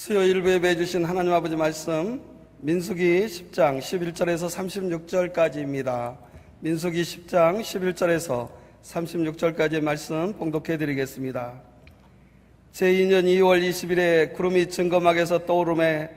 수요일 일부에 배주신 하나님 아버지 말씀 민수기 10장 11절에서 36절까지입니다. 민수기 10장 11절에서 36절까지의 말씀 봉독해 드리겠습니다. 제2년 2월 20일에 구름이 증거막에서 떠오르매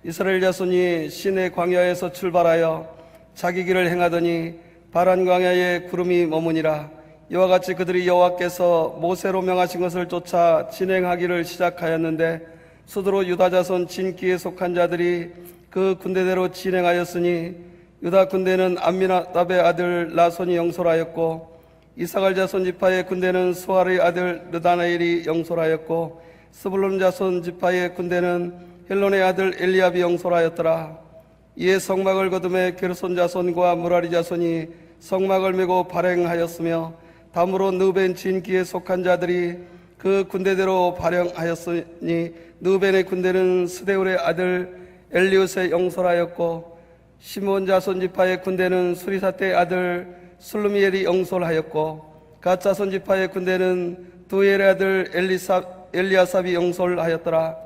이스라엘 자손이 시내 광야에서 출발하여 자기 길을 행하더니 바란 광야에 구름이 머무니라. 이와 같이 그들이 여호와께서 모세로 명하신 것을 쫓아 진행하기를 시작하였는데 수두로 유다 자손 진기에 속한 자들이 그 군대대로 진행하였으니 유다 군대는 암미나답의 아들 나손이 영솔하였고 이사갈 자손 지파의 군대는 수알의 아들 느다나엘이 영솔하였고 스불론 자손 지파의 군대는 헬론의 아들 엘리압이 영솔하였더라. 이에 성막을 거두매 게르손 자손과 무라리 자손이 성막을 메고 발행하였으며 다음으로 느벤 진기에 속한 자들이 그 군대대로 발행하였으니 느벤의 군대는 스데울의 아들 엘리웃의 영솔하였고 시몬 자손 지파의 군대는 수리사떼의 아들 슬루미엘이 영솔하였고 갓 자손 지파의 군대는 두엘의 아들 엘리아삽이 영솔하였더라.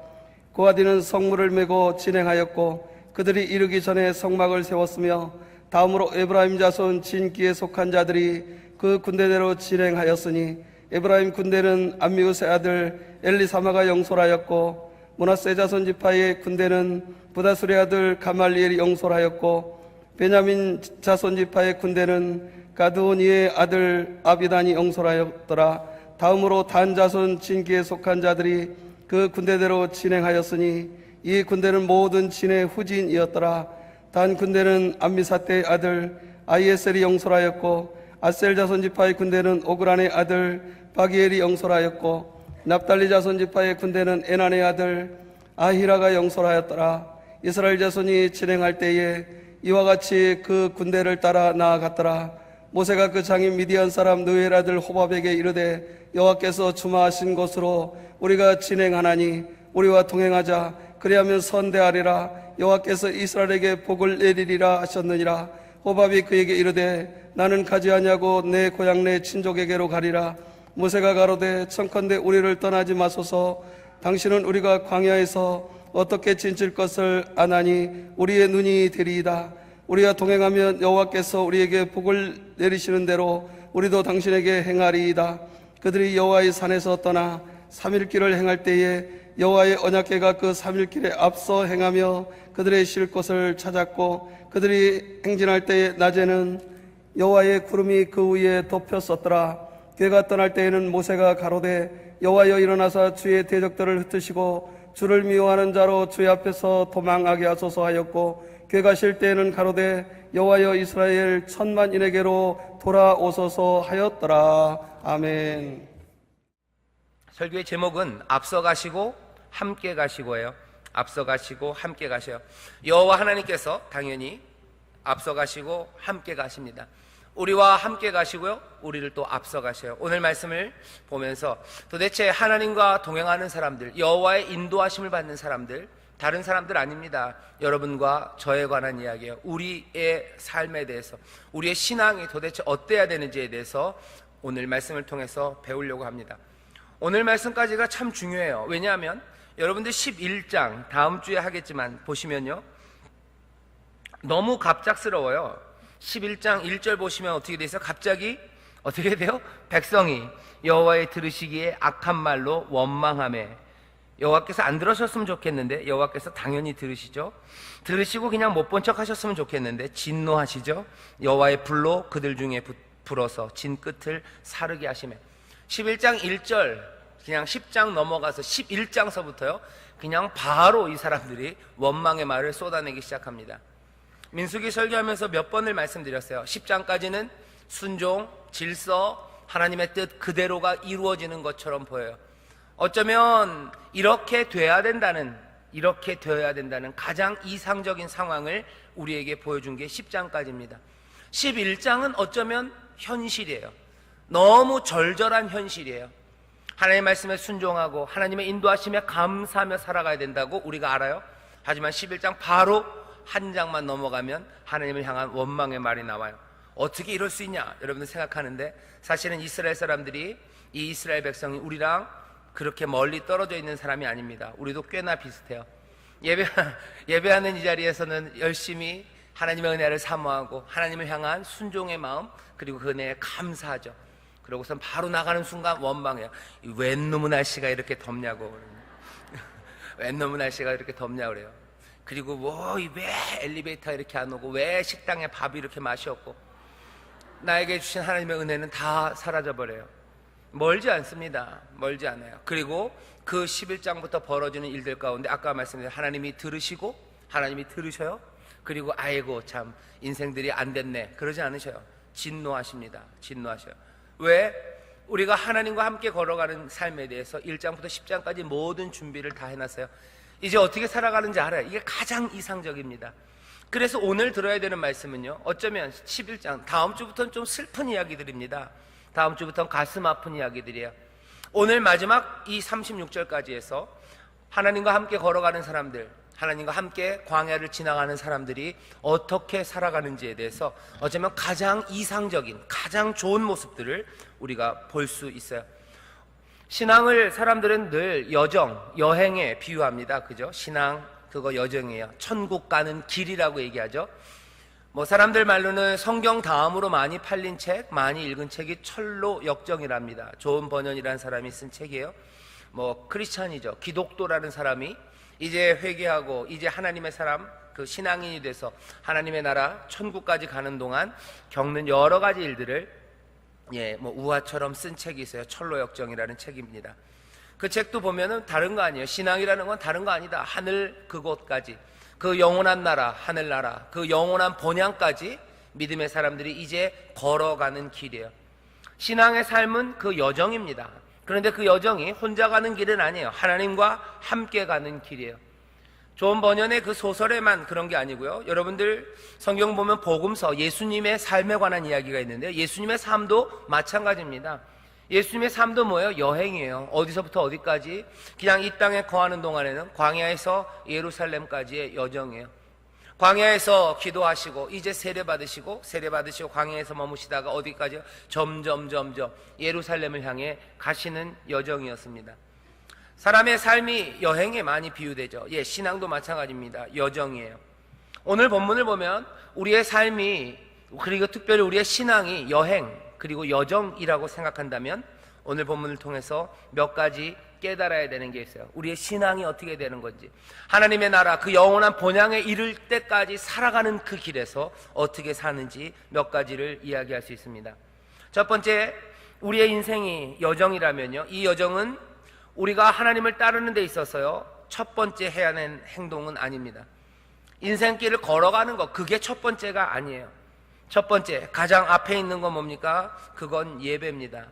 고아디는 성물을 메고 진행하였고 그들이 이르기 전에 성막을 세웠으며 다음으로 에브라임 자손 진기에 속한 자들이 그 군대대로 진행하였으니 에브라임 군대는 암미우스의 아들 엘리사마가 영솔하였고 므낫세 자손 지파의 군대는 부다술의 아들 가말리엘이 영솔하였고 베냐민 자손 지파의 군대는 가드오니의 아들 아비단이 영솔하였더라. 다음으로 단 자손 진기에 속한 자들이 그 군대대로 진행하였으니 이 군대는 모든 진의 후진이었더라. 단 군대는 암미사떼의 아들 아이에셀이 영솔하였고 아셀 자손 지파의 군대는 오그란의 아들 바기엘이 영솔하였고 납달리 자손 지파의 군대는 에난의 아들 아히라가 영솔하였더라. 이스라엘 자손이 진행할 때에 이와 같이 그 군대를 따라 나아갔더라. 모세가 그 장인 미디안 사람 느엘 아들 호밥에게 이르되 여호와께서 주마하신 곳으로 우리가 진행하나니 우리와 동행하자. 그리하면 선대하리라. 여호와께서 이스라엘에게 복을 내리리라 하셨느니라. 호밥이 그에게 이르되 나는 가지 아니하고 내 고향 내 친족에게로 가리라. 모세가 가로되 청컨대 우리를 떠나지 마소서. 당신은 우리가 광야에서 어떻게 지칠 것을 아나니 우리의 눈이 되리이다. 우리가 동행하면 여호와께서 우리에게 복을 내리시는 대로 우리도 당신에게 행하리이다. 그들이 여호와의 산에서 떠나 3일 길을 행할 때에 여호와의 언약궤가 그 3일 길에 앞서 행하며 그들의 쉴 곳을 찾았고 그들이 행진할 때에 낮에는 여호와의 구름이 그 위에 덮였었더라. 궤가 떠날 때에는 모세가 가로되 여호와여 일어나사 주의 대적들을 흩으시고 주를 미워하는 자로 주의 앞에서 도망하게 하소서 하였고 궤가 쉴 때에는 가로되 여호와여 이스라엘 10,000만인에게로 돌아오소서 하였더라. 아멘. 설교의 제목은 앞서 가시고 함께 가시고예요. 앞서 가시고 함께 가셔요. 여호와 하나님께서 당연히 앞서 가시고 함께 가십니다. 우리와 함께 가시고요, 우리를 또 앞서 가셔요. 오늘 말씀을 보면서 도대체 하나님과 동행하는 사람들, 여호와의 인도하심을 받는 사람들, 다른 사람들 아닙니다. 여러분과 저에 관한 이야기예요. 우리의 삶에 대해서, 우리의 신앙이 도대체 어때야 되는지에 대해서 오늘 말씀을 통해서 배우려고 합니다. 오늘 말씀까지가 참 중요해요. 왜냐하면 여러분들 11장 다음 주에 하겠지만 보시면요, 너무 갑작스러워요. 11장 1절 보시면 어떻게 돼 있어요? 갑자기 어떻게 돼요? 백성이 여호와의 들으시기에 악한 말로 원망하며, 여호와께서 안 들으셨으면 좋겠는데 여호와께서 당연히 들으시죠. 들으시고 그냥 못 본 척 하셨으면 좋겠는데 진노하시죠. 여호와의 불로 그들 중에 불어서 진 끝을 사르게 하시며. 11장 1절 그냥 10장 넘어가서 11장서부터요 그냥 바로 이 사람들이 원망의 말을 쏟아내기 시작합니다. 민수기 설교하면서 몇 번을 말씀드렸어요. 10장까지는 순종, 질서, 하나님의 뜻 그대로가 이루어지는 것처럼 보여요. 어쩌면 이렇게 되어야 된다는 가장 이상적인 상황을 우리에게 보여준 게 10장까지입니다. 11장은 어쩌면 현실이에요. 너무 절절한 현실이에요. 하나님의 말씀에 순종하고 하나님의 인도하심에 감사하며 살아가야 된다고 우리가 알아요. 하지만 11장 바로 한 장만 넘어가면 하나님을 향한 원망의 말이 나와요. 어떻게 이럴 수 있냐 여러분들 생각하는데, 사실은 이스라엘 사람들이, 이 이스라엘 백성이 우리랑 그렇게 멀리 떨어져 있는 사람이 아닙니다. 우리도 꽤나 비슷해요. 예배하는 이 자리에서는 열심히 하나님의 은혜를 사모하고 하나님을 향한 순종의 마음, 그리고 그 은혜에 감사하죠. 그러고선 바로 나가는 순간 원망해요. 웬 놈의 날씨가 이렇게 덥냐고. 웬 놈의 날씨가 이렇게 덥냐고 그래요. 그리고 왜 엘리베이터 이렇게 안 오고, 왜 식당에 밥이 이렇게 맛이 없고. 나에게 주신 하나님의 은혜는 다 사라져버려요. 멀지 않습니다. 멀지 않아요. 그리고 그 11장부터 벌어지는 일들 가운데 아까 말씀드린 하나님이 들으시고, 하나님이 들으셔요. 그리고 아이고 참 인생들이 안 됐네, 그러지 않으셔요. 진노하십니다. 진노하셔요. 왜? 우리가 하나님과 함께 걸어가는 삶에 대해서 1장부터 10장까지 모든 준비를 다 해놨어요. 이제 어떻게 살아가는지 알아요. 이게 가장 이상적입니다. 그래서 오늘 들어야 되는 말씀은요, 어쩌면 11장 다음 주부터는 좀 슬픈 이야기들입니다. 다음 주부터는 가슴 아픈 이야기들이에요. 오늘 마지막 이 36절까지 해서 하나님과 함께 걸어가는 사람들, 하나님과 함께 광야를 지나가는 사람들이 어떻게 살아가는지에 대해서 어쩌면 가장 이상적인, 가장 좋은 모습들을 우리가 볼 수 있어요. 신앙을 사람들은 늘 여정, 여행에 비유합니다. 그죠? 신앙, 그거 여정이에요. 천국 가는 길이라고 얘기하죠. 사람들 말로는 성경 다음으로 많이 팔린 책, 많이 읽은 책이 철로 역정이랍니다. 좋은 번연이라는 사람이 쓴 책이에요. 크리스찬이죠. 기독도라는 사람이 이제 회개하고 이제 하나님의 사람, 그 신앙인이 돼서 하나님의 나라 천국까지 가는 동안 겪는 여러 가지 일들을 우화처럼 쓴 책이 있어요. 철로역정이라는 책입니다. 그 책도 보면은 다른 거 아니에요. 신앙이라는 건 다른 거 아니다. 하늘 그곳까지, 그 영원한 나라, 하늘나라, 그 영원한 본향까지 믿음의 사람들이 이제 걸어가는 길이에요. 신앙의 삶은 그 여정입니다. 그런데 그 여정이 혼자 가는 길은 아니에요. 하나님과 함께 가는 길이에요. 좋은 번연의 그 소설에만 그런 게 아니고요. 여러분들 성경 보면 복음서, 예수님의 삶에 관한 이야기가 있는데 예수님의 삶도 마찬가지입니다. 예수님의 삶도 뭐예요? 여행이에요. 어디서부터 어디까지? 그냥 이 땅에 거하는 동안에는 광야에서 예루살렘까지의 여정이에요. 광야에서 기도하시고 이제 세례 받으시고 광야에서 머무시다가 어디까지요? 점점 예루살렘을 향해 가시는 여정이었습니다. 사람의 삶이 여행에 많이 비유되죠. 신앙도 마찬가지입니다. 여정이에요. 오늘 본문을 보면 우리의 삶이, 그리고 특별히 우리의 신앙이 여행 그리고 여정이라고 생각한다면 오늘 본문을 통해서 몇 가지 깨달아야 되는 게 있어요. 우리의 신앙이 어떻게 되는 건지, 하나님의 나라 그 영원한 본향에 이를 때까지 살아가는 그 길에서 어떻게 사는지 몇 가지를 이야기할 수 있습니다. 첫 번째, 우리의 인생이 여정이라면요, 이 여정은 우리가 하나님을 따르는 데 있어서요 첫 번째 해야 하는 행동은 아닙니다. 인생길을 걸어가는 것, 그게 첫 번째가 아니에요. 첫 번째, 가장 앞에 있는 건 뭡니까? 그건 예배입니다.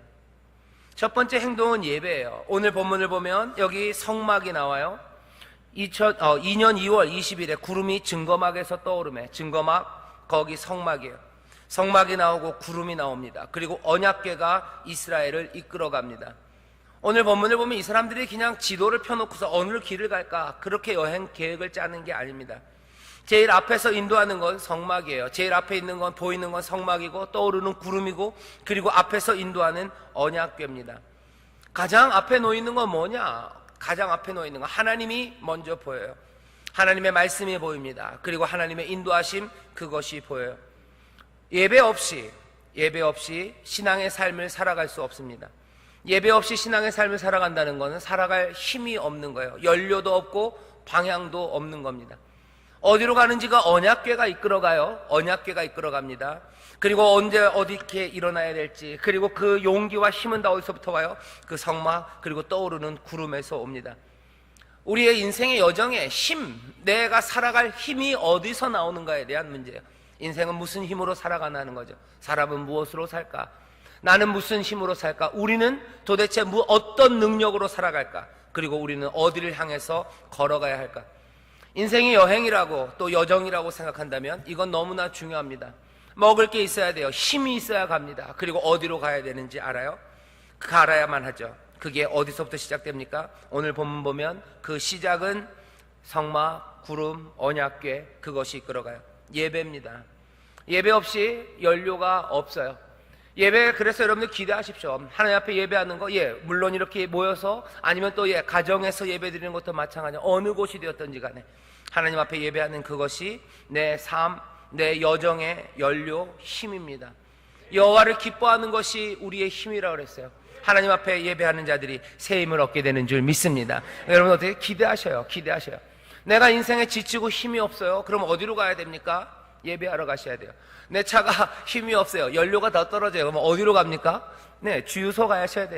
첫 번째 행동은 예배예요. 오늘 본문을 보면 여기 성막이 나와요. 2년 2월 20일에 구름이 증거막에서 떠오르매, 증거막, 거기 성막이에요. 성막이 나오고 구름이 나옵니다. 그리고 언약궤가 이스라엘을 이끌어갑니다. 오늘 본문을 보면 이 사람들이 그냥 지도를 펴놓고서 어느 길을 갈까, 그렇게 여행 계획을 짜는 게 아닙니다. 제일 앞에서 인도하는 건 성막이에요. 제일 앞에 있는 건, 보이는 건 성막이고 떠오르는 구름이고, 그리고 앞에서 인도하는 언약궤입니다. 가장 앞에 놓이는 건 뭐냐? 가장 앞에 놓이는 건 하나님이 먼저 보여요. 하나님의 말씀이 보입니다. 그리고 하나님의 인도하심, 그것이 보여요. 예배 없이 신앙의 삶을 살아갈 수 없습니다. 예배 없이 신앙의 삶을 살아간다는 것은 살아갈 힘이 없는 거예요. 연료도 없고 방향도 없는 겁니다. 어디로 가는지가 언약궤가 이끌어가요. 언약궤가 이끌어갑니다. 그리고 언제 어디게 일어나야 될지, 그리고 그 용기와 힘은 다 어디서부터 와요? 그 성막, 그리고 떠오르는 구름에서 옵니다. 우리의 인생의 여정에 힘, 내가 살아갈 힘이 어디서 나오는가에 대한 문제예요. 인생은 무슨 힘으로 살아가는 거죠. 사람은 무엇으로 살까? 나는 무슨 힘으로 살까? 우리는 도대체 어떤 능력으로 살아갈까? 그리고 우리는 어디를 향해서 걸어가야 할까? 인생이 여행이라고 또 여정이라고 생각한다면 이건 너무나 중요합니다. 먹을 게 있어야 돼요. 힘이 있어야 갑니다. 그리고 어디로 가야 되는지 알아요? 알아야만 하죠. 그게 어디서부터 시작됩니까? 오늘 본문 보면 그 시작은 성막, 구름, 언약궤, 그것이 이끌어가요. 예배입니다. 예배 없이 연료가 없어요. 예배, 그래서 여러분들 기대하십시오. 하나님 앞에 예배하는 거, 물론 이렇게 모여서 아니면 또 가정에서 예배 드리는 것도 마찬가지야. 어느 곳이 되었든지 간에 하나님 앞에 예배하는 그것이 내 삶, 내 여정의 연료, 힘입니다. 여호와를 기뻐하는 것이 우리의 힘이라고 그랬어요. 하나님 앞에 예배하는 자들이 새 힘을 얻게 되는 줄 믿습니다. 여러분 어떻게 기대하셔요? 내가 인생에 지치고 힘이 없어요. 그럼 어디로 가야 됩니까? 예배하러 가셔야 돼요. 내 차가 힘이 없어요. 연료가 더 떨어져요. 그럼 어디로 갑니까? 주유소 가셔야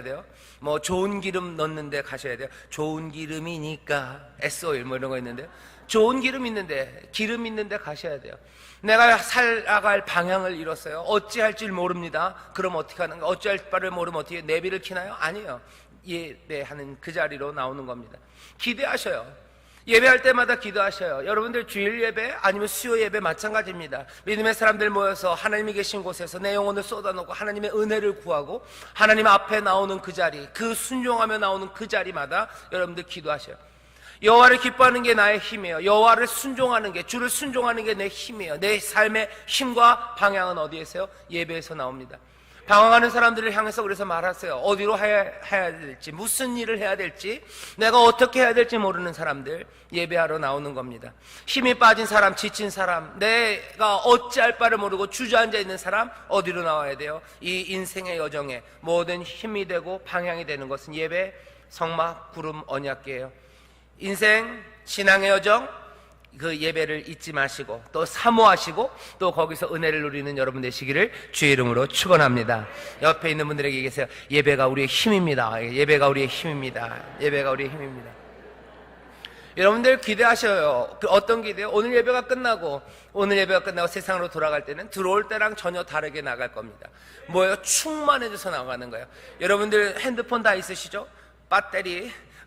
돼요. 뭐 좋은 기름 넣는데 가셔야 돼요. 좋은 기름이니까 S-오일 뭐 이런 거 있는데, 좋은 기름 있는데 가셔야 돼요. 내가 살아갈 방향을 잃었어요. 어찌할 줄 모릅니다. 그럼 어떻게 하는가? 어찌할 바를 모르면 어떻게 내비를 키나요? 아니에요. 예배하는 그 자리로 나오는 겁니다. 기대하셔요. 예배할 때마다 기도하셔요. 여러분들 주일 예배 아니면 수요 예배 마찬가지입니다. 믿음의 사람들 모여서 하나님이 계신 곳에서 내 영혼을 쏟아놓고 하나님의 은혜를 구하고 하나님 앞에 나오는 그 자리, 그 순종하며 나오는 그 자리마다 여러분들 기도하셔요. 여호와를 기뻐하는 게 나의 힘이에요. 여호와를 순종하는 게, 주를 순종하는 게 내 힘이에요. 내 삶의 힘과 방향은 어디에서요? 예배에서 나옵니다. 방황하는 사람들을 향해서 그래서 말하세요. 어디로 해야 될지, 무슨 일을 해야 될지, 내가 어떻게 해야 될지 모르는 사람들, 예배하러 나오는 겁니다. 힘이 빠진 사람, 지친 사람, 내가 어찌할 바를 모르고 주저앉아 있는 사람, 어디로 나와야 돼요? 이 인생의 여정에 모든 힘이 되고 방향이 되는 것은 예배, 성막, 구름, 언약궤예요. 인생, 신앙의 여정, 그 예배를 잊지 마시고 또 사모하시고 또 거기서 은혜를 누리는 여러분 되시기를 주의 이름으로 축원합니다. 옆에 있는 분들에게 얘기하세요. 예배가 우리의 힘입니다. 예배가 우리의 힘입니다. 예배가 우리의 힘입니다. 여러분들 기대하셔요. 어떤 기대요? 오늘 예배가 끝나고 세상으로 돌아갈 때는 들어올 때랑 전혀 다르게 나갈 겁니다. 뭐예요? 충만해져서 나가는 거예요. 여러분들 핸드폰 다 있으시죠?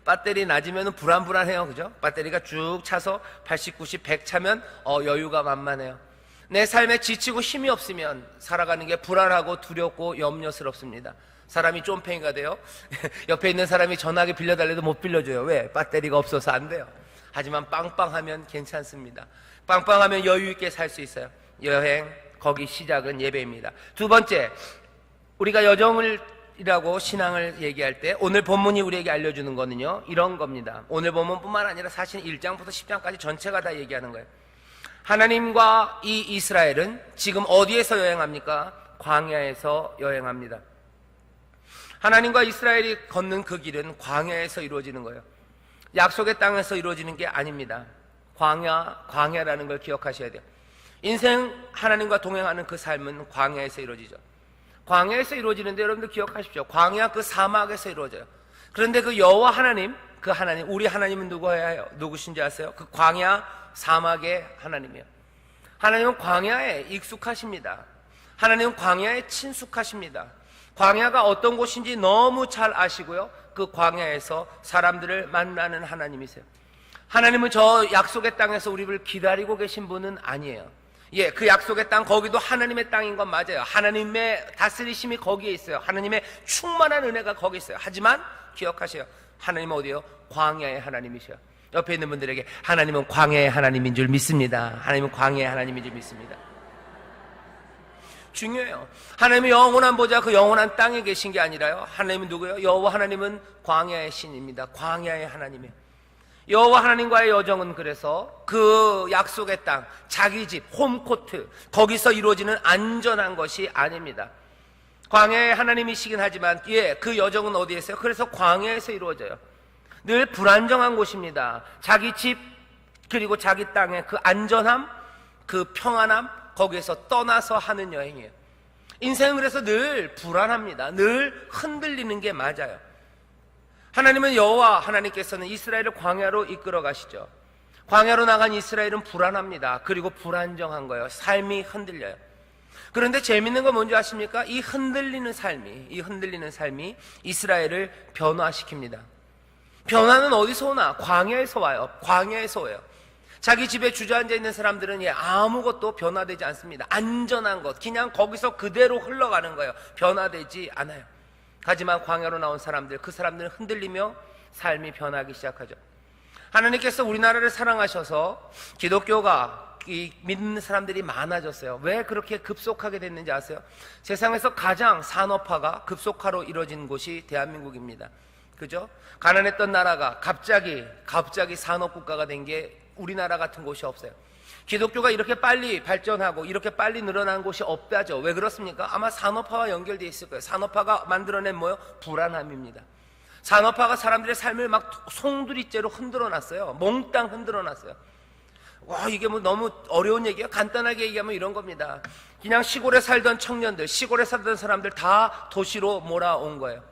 배터리 낮으면 불안해요. 그죠? 배터리가 쭉 차서 80, 90, 100 차면 여유가 만만해요. 내 삶에 지치고 힘이 없으면 살아가는 게 불안하고 두렵고 염려스럽습니다. 사람이 쫌팽이가 돼요. 옆에 있는 사람이 전화기 빌려달래도 못 빌려줘요. 왜? 배터리가 없어서 안 돼요. 하지만 빵빵하면 괜찮습니다. 빵빵하면 여유 있게 살 수 있어요. 여행, 거기 시작은 예배입니다. 두 번째, 우리가 여정이라고 신앙을 얘기할 때 오늘 본문이 우리에게 알려주는 거는요, 이런 겁니다. 오늘 본문뿐만 아니라 사실 1장부터 10장까지 전체가 다 얘기하는 거예요. 하나님과 이 이스라엘은 지금 어디에서 여행합니까? 광야에서 여행합니다. 하나님과 이스라엘이 걷는 그 길은 광야에서 이루어지는 거예요. 약속의 땅에서 이루어지는 게 아닙니다. 광야라는 걸 기억하셔야 돼요. 인생 하나님과 동행하는 그 삶은 광야에서 이루어지죠. 광야에서 이루어지는데 여러분들 기억하십시오. 광야 그 사막에서 이루어져요. 그런데 그 여호와 하나님, 그 하나님, 우리 하나님은 누구신지 아세요? 그 광야 사막의 하나님이에요. 하나님은 광야에 익숙하십니다. 하나님은 광야에 친숙하십니다. 광야가 어떤 곳인지 너무 잘 아시고요, 그 광야에서 사람들을 만나는 하나님이세요. 하나님은 저 약속의 땅에서 우리를 기다리고 계신 분은 아니에요. 그 약속의 땅, 거기도 하나님의 땅인 건 맞아요. 하나님의 다스리심이 거기에 있어요. 하나님의 충만한 은혜가 거기 있어요. 하지만 기억하세요. 하나님은 어디요? 광야의 하나님이셔요. 옆에 있는 분들에게 하나님은 광야의 하나님인 줄 믿습니다. 하나님은 광야의 하나님인 줄 믿습니다. 중요해요. 하나님은 영원한 보좌, 그 영원한 땅에 계신 게 아니라요, 하나님은 누구예요? 여호와 하나님은 광야의 신입니다. 광야의 하나님이에요. 여호와 하나님과의 여정은 그래서 그 약속의 땅, 자기 집, 홈코트, 거기서 이루어지는 안전한 것이 아닙니다. 광야의 하나님이시긴 하지만 그 여정은 어디에 있어요? 그래서 광야에서 이루어져요. 늘 불안정한 곳입니다. 자기 집, 그리고 자기 땅의 그 안전함, 그 평안함, 거기에서 떠나서 하는 여행이에요. 인생은 그래서 늘 불안합니다. 늘 흔들리는 게 맞아요. 하나님은 여호와 하나님께서는 이스라엘을 광야로 이끌어 가시죠. 광야로 나간 이스라엘은 불안합니다. 그리고 불안정한 거예요. 삶이 흔들려요. 그런데 재밌는 건 뭔지 아십니까? 이 흔들리는 삶이 이스라엘을 변화시킵니다. 변화는 어디서 오나? 광야에서 와요. 광야에서 오요. 자기 집에 주저앉아 있는 사람들은 아무것도 변화되지 않습니다. 안전한 것, 그냥 거기서 그대로 흘러가는 거예요. 변화되지 않아요. 하지만 광야로 나온 사람들, 그 사람들은 흔들리며 삶이 변하기 시작하죠. 하나님께서 우리나라를 사랑하셔서 기독교가 믿는 사람들이 많아졌어요. 왜 그렇게 급속하게 됐는지 아세요? 세상에서 가장 산업화가 급속화로 이루어진 곳이 대한민국입니다. 그죠? 가난했던 나라가 갑자기 산업국가가 된 게 우리나라 같은 곳이 없어요. 기독교가 이렇게 빨리 발전하고 이렇게 빨리 늘어난 곳이 없다죠. 왜 그렇습니까? 아마 산업화와 연결되어 있을 거예요. 산업화가 만들어낸 뭐요? 불안함입니다. 산업화가 사람들의 삶을 막 송두리째로 흔들어 놨어요. 몽땅 흔들어 놨어요. 와, 이게 뭐 너무 어려운 얘기예요. 간단하게 얘기하면 이런 겁니다. 그냥 시골에 살던 청년들, 시골에 살던 사람들 다 도시로 몰아온 거예요.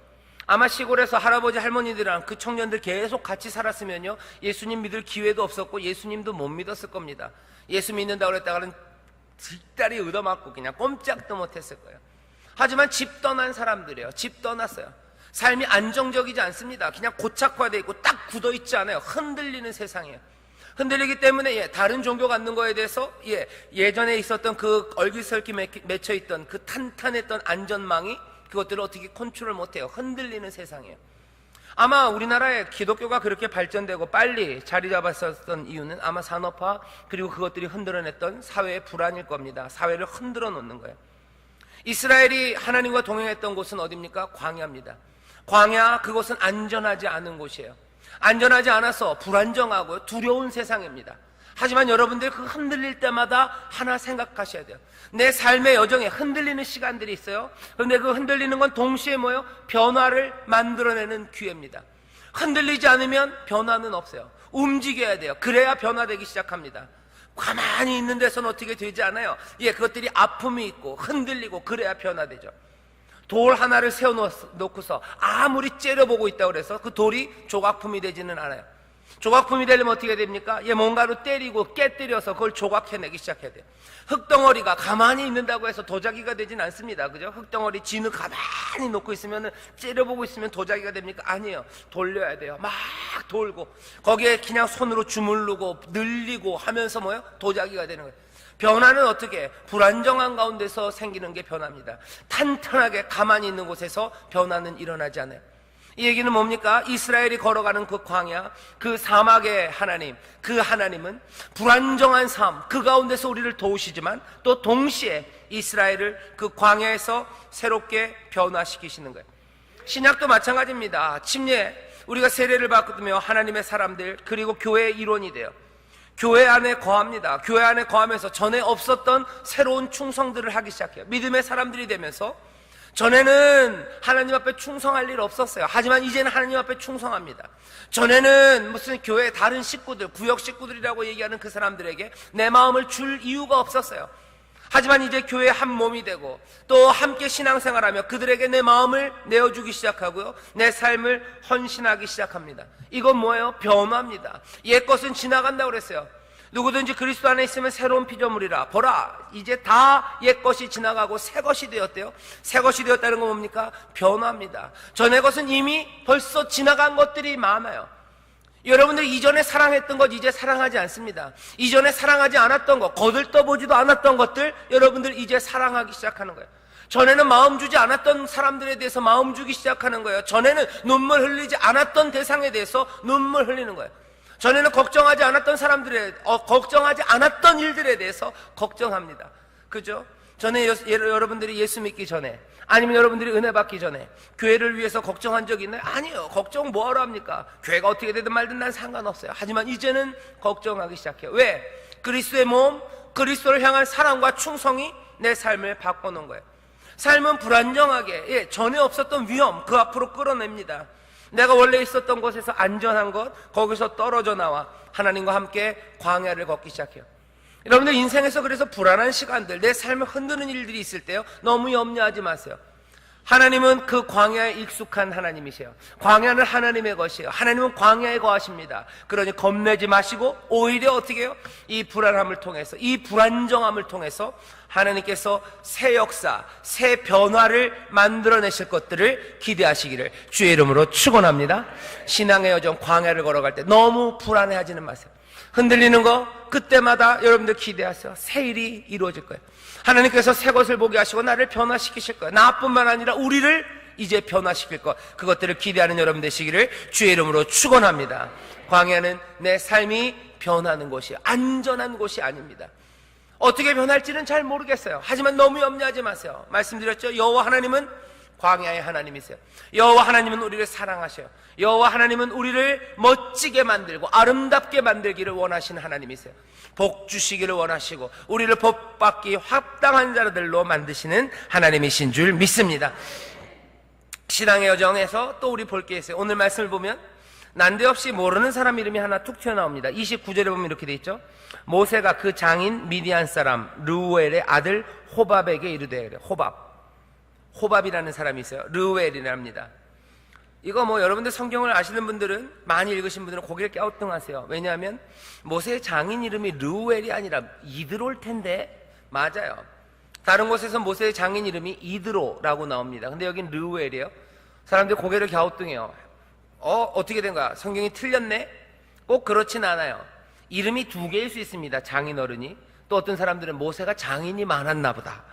아마 시골에서 할아버지 할머니들이랑 그 청년들 계속 같이 살았으면요, 예수님 믿을 기회도 없었고 예수님도 못 믿었을 겁니다. 예수 믿는다고 그랬다가는 뒷다리 얻어맞고 그냥 꼼짝도 못했을 거예요. 하지만 집 떠난 사람들이에요. 집 떠났어요. 삶이 안정적이지 않습니다. 그냥 고착화되어 있고 딱 굳어있지 않아요. 흔들리는 세상이에요. 흔들리기 때문에 다른 종교 갖는 거에 대해서 예전에 있었던 그 얼기설기 맺혀있던 그 탄탄했던 안전망이 그것들을 어떻게 컨트롤 못해요. 흔들리는 세상이에요. 아마 우리나라에 기독교가 그렇게 발전되고 빨리 자리 잡았었던 이유는 아마 산업화 그리고 그것들이 흔들어냈던 사회의 불안일 겁니다. 사회를 흔들어 놓는 거예요. 이스라엘이 하나님과 동행했던 곳은 어디입니까? 광야입니다. 광야, 그곳은 안전하지 않은 곳이에요. 안전하지 않아서 불안정하고 두려운 세상입니다. 하지만 여러분들 그 흔들릴 때마다 하나 생각하셔야 돼요. 내 삶의 여정에 흔들리는 시간들이 있어요. 그런데 그 흔들리는 건 동시에 뭐예요? 변화를 만들어내는 기회입니다. 흔들리지 않으면 변화는 없어요. 움직여야 돼요. 그래야 변화되기 시작합니다. 가만히 있는 데서는 어떻게 되지 않아요. 그것들이 아픔이 있고 흔들리고 그래야 변화되죠. 돌 하나를 세워놓고서 아무리 째려보고 있다고 해서 그 돌이 조각품이 되지는 않아요. 조각품이 되려면 어떻게 됩니까? 뭔가로 때리고 깨뜨려서 그걸 조각해내기 시작해야 돼요. 흙덩어리가 가만히 있는다고 해서 도자기가 되진 않습니다. 그죠? 흙덩어리 진을 가만히 놓고 있으면, 째려보고 있으면 도자기가 됩니까? 아니에요. 돌려야 돼요. 막 돌고 거기에 그냥 손으로 주물르고 늘리고 하면서 뭐예요? 도자기가 되는 거예요. 변화는 어떻게? 불안정한 가운데서 생기는 게 변화입니다. 탄탄하게 가만히 있는 곳에서 변화는 일어나지 않아요. 이 얘기는 뭡니까? 이스라엘이 걸어가는 그 광야, 그 사막의 하나님, 그 하나님은 불안정한 삶, 그 가운데서 우리를 도우시지만 또 동시에 이스라엘을 그 광야에서 새롭게 변화시키시는 거예요. 신약도 마찬가지입니다. 침례, 우리가 세례를 받거든요. 하나님의 사람들, 그리고 교회의 일원이 돼요. 교회 안에 거합니다. 교회 안에 거하면서 전에 없었던 새로운 충성들을 하기 시작해요. 믿음의 사람들이 되면서 전에는 하나님 앞에 충성할 일 없었어요. 하지만 이제는 하나님 앞에 충성합니다. 전에는 무슨 교회 다른 식구들, 구역 식구들이라고 얘기하는 그 사람들에게 내 마음을 줄 이유가 없었어요. 하지만 이제 교회 한 몸이 되고 또 함께 신앙생활하며 그들에게 내 마음을 내어주기 시작하고요, 내 삶을 헌신하기 시작합니다. 이건 뭐예요? 변화입니다. 옛 것은 지나간다고 그랬어요. 누구든지 그리스도 안에 있으면 새로운 피조물이라. 보라, 이제 다 옛 것이 지나가고 새 것이 되었대요. 새 것이 되었다는 건 뭡니까? 변화입니다. 전의 것은 이미 벌써 지나간 것들이 많아요. 여러분들 이전에 사랑했던 것 이제 사랑하지 않습니다. 이전에 사랑하지 않았던 것, 거들떠보지도 않았던 것들 여러분들 이제 사랑하기 시작하는 거예요. 전에는 마음 주지 않았던 사람들에 대해서 마음 주기 시작하는 거예요. 전에는 눈물 흘리지 않았던 대상에 대해서 눈물 흘리는 거예요. 전에는 걱정하지 않았던 걱정하지 않았던 일들에 대해서 걱정합니다. 그죠? 전에 여러분들이 예수 믿기 전에, 아니면 여러분들이 은혜 받기 전에 교회를 위해서 걱정한 적이 있나요? 아니요. 걱정 뭐하러 합니까? 교회가 어떻게 되든 말든 난 상관없어요. 하지만 이제는 걱정하기 시작해요. 왜? 그리스도의 몸, 그리스도를 향한 사랑과 충성이 내 삶을 바꿔놓은 거예요. 삶은 불안정하게, 전에 없었던 위험, 그 앞으로 끌어냅니다. 내가 원래 있었던 곳에서 안전한 것, 거기서 떨어져 나와 하나님과 함께 광야를 걷기 시작해요. 여러분들 인생에서 그래서 불안한 시간들, 내 삶을 흔드는 일들이 있을 때요, 너무 염려하지 마세요. 하나님은 그 광야에 익숙한 하나님이세요. 광야는 하나님의 것이에요. 하나님은 광야에 거하십니다. 그러니 겁내지 마시고 오히려 어떻게 해요? 이 불안함을 통해서, 이 불안정함을 통해서 하나님께서 새 역사, 새 변화를 만들어내실 것들을 기대하시기를 주의 이름으로 축원합니다. 신앙의 여정 광야를 걸어갈 때 너무 불안해하지는 마세요. 흔들리는 거 그때마다 여러분들 기대하세요. 새 일이 이루어질 거예요. 하나님께서 새 것을 보게 하시고 나를 변화시키실 거예요. 나뿐만 아니라 우리를 이제 변화시킬 것, 그것들을 기대하는 여러분 되시기를 주의 이름으로 축원합니다. 광야는 내 삶이 변하는 곳이, 안전한 곳이 아닙니다. 어떻게 변할지는 잘 모르겠어요. 하지만 너무 염려하지 마세요. 말씀드렸죠. 여호와 하나님은 광야의 하나님이세요. 여호와 하나님은 우리를 사랑하셔요. 여호와 하나님은 우리를 멋지게 만들고 아름답게 만들기를 원하시는 하나님이세요. 복 주시기를 원하시고 우리를 복받기 합당한 자들로 만드시는 하나님이신 줄 믿습니다. 신앙의 여정에서 또 우리 볼 게 있어요. 오늘 말씀을 보면 난데없이 모르는 사람 이름이 하나 툭 튀어나옵니다. 29절에 보면 이렇게 돼 있죠. 모세가 그 장인 미디안 사람 르우엘의 아들 호밥에게 이르되, 호밥이라는 사람이 있어요. 르우엘이랍니다. 이거 뭐 여러분들 성경을 아시는 분들은, 많이 읽으신 분들은 고개를 갸우뚱하세요. 왜냐하면 모세의 장인 이름이 르우엘이 아니라 이드로일 텐데. 맞아요. 다른 곳에서 모세의 장인 이름이 이드로라고 나옵니다. 근데 여긴 르우엘이에요. 사람들이 고개를 갸우뚱해요. 어떻게 된 거야? 성경이 틀렸네? 꼭 그렇진 않아요. 이름이 두 개일 수 있습니다. 장인 어른이. 또 어떤 사람들은 모세가 장인이 많았나 보다.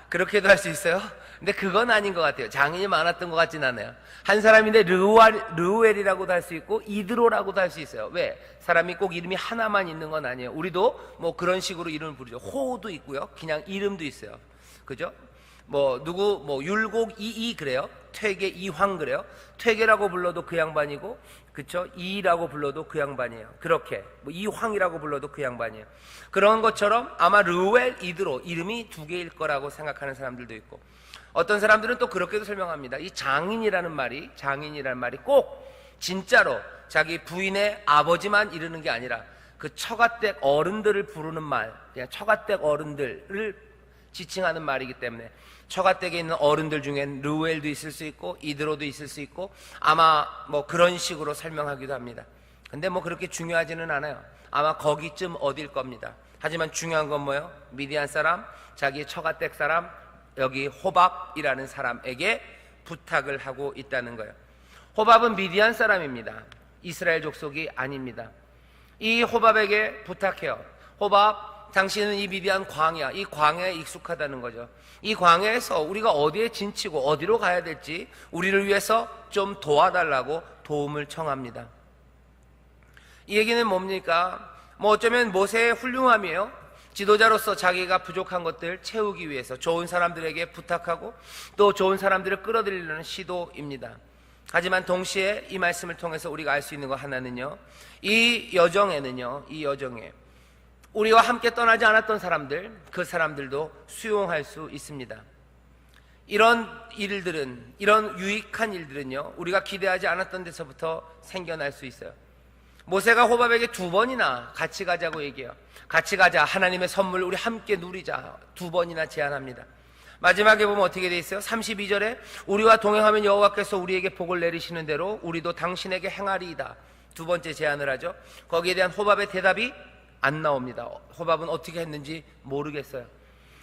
그렇게도 할 수 있어요. 근데 그건 아닌 것 같아요. 장인이 많았던 것 같진 않아요. 한 사람인데 르우엘이라고도 할 수 있고 이드로라고도 할 수 있어요. 왜? 사람이 꼭 이름이 하나만 있는 건 아니에요. 우리도 뭐 그런 식으로 이름을 부르죠. 호도 있고요. 그냥 이름도 있어요. 그죠? 율곡 이이 그래요. 퇴계 이황 그래요. 퇴계라고 불러도 그 양반이고, 그쵸? 이라고 불러도 그 양반이에요. 그렇게 이황이라고 불러도 그 양반이에요. 그런 것처럼 아마 르우엘, 이드로 이름이 두 개일 거라고 생각하는 사람들도 있고, 어떤 사람들은 또 그렇게도 설명합니다. 이 장인이라는 말이 꼭 진짜로 자기 부인의 아버지만 이르는 게 아니라 그 처가댁 어른들을 부르는 말, 그냥 처가댁 어른들을 지칭하는 말이기 때문에 처가댁에 있는 어른들 중엔 르우엘도 있을 수 있고 이드로도 있을 수 있고, 아마 뭐 그런 식으로 설명하기도 합니다. 근데 뭐 그렇게 중요하지는 않아요. 아마 거기쯤 어딜 겁니다. 하지만 중요한 건 뭐예요? 미디안 사람, 자기 처가댁 사람, 여기 호밥이라는 사람에게 부탁을 하고 있다는 거예요. 호밥은 미디안 사람입니다. 이스라엘 족속이 아닙니다. 이 호밥에게 부탁해요. 호밥, 당신은 이 미디안 광야, 이 광야에 익숙하다는 거죠. 이 광야에서 우리가 어디에 진치고 어디로 가야 될지 우리를 위해서 좀 도와달라고 도움을 청합니다. 이 얘기는 뭡니까? 뭐 어쩌면 모세의 훌륭함이에요. 지도자로서 자기가 부족한 것들 채우기 위해서 좋은 사람들에게 부탁하고 또 좋은 사람들을 끌어들이려는 시도입니다. 하지만 동시에 이 말씀을 통해서 우리가 알 수 있는 거 하나는요, 이 여정에 우리와 함께 떠나지 않았던 사람들, 그 사람들도 수용할 수 있습니다. 이런 일들은, 이런 유익한 일들은요, 우리가 기대하지 않았던 데서부터 생겨날 수 있어요. 모세가 호밥에게 2번이나 같이 가자고 얘기해요. 같이 가자, 하나님의 선물 우리 함께 누리자, 2번이나 제안합니다. 마지막에 보면 어떻게 돼 있어요? 32절에 우리와 동행하면 여호와께서 우리에게 복을 내리시는 대로 우리도 당신에게 행하리이다. 2번째 제안을 하죠. 거기에 대한 호밥의 대답이 안 나옵니다. 호밥은 어떻게 했는지 모르겠어요.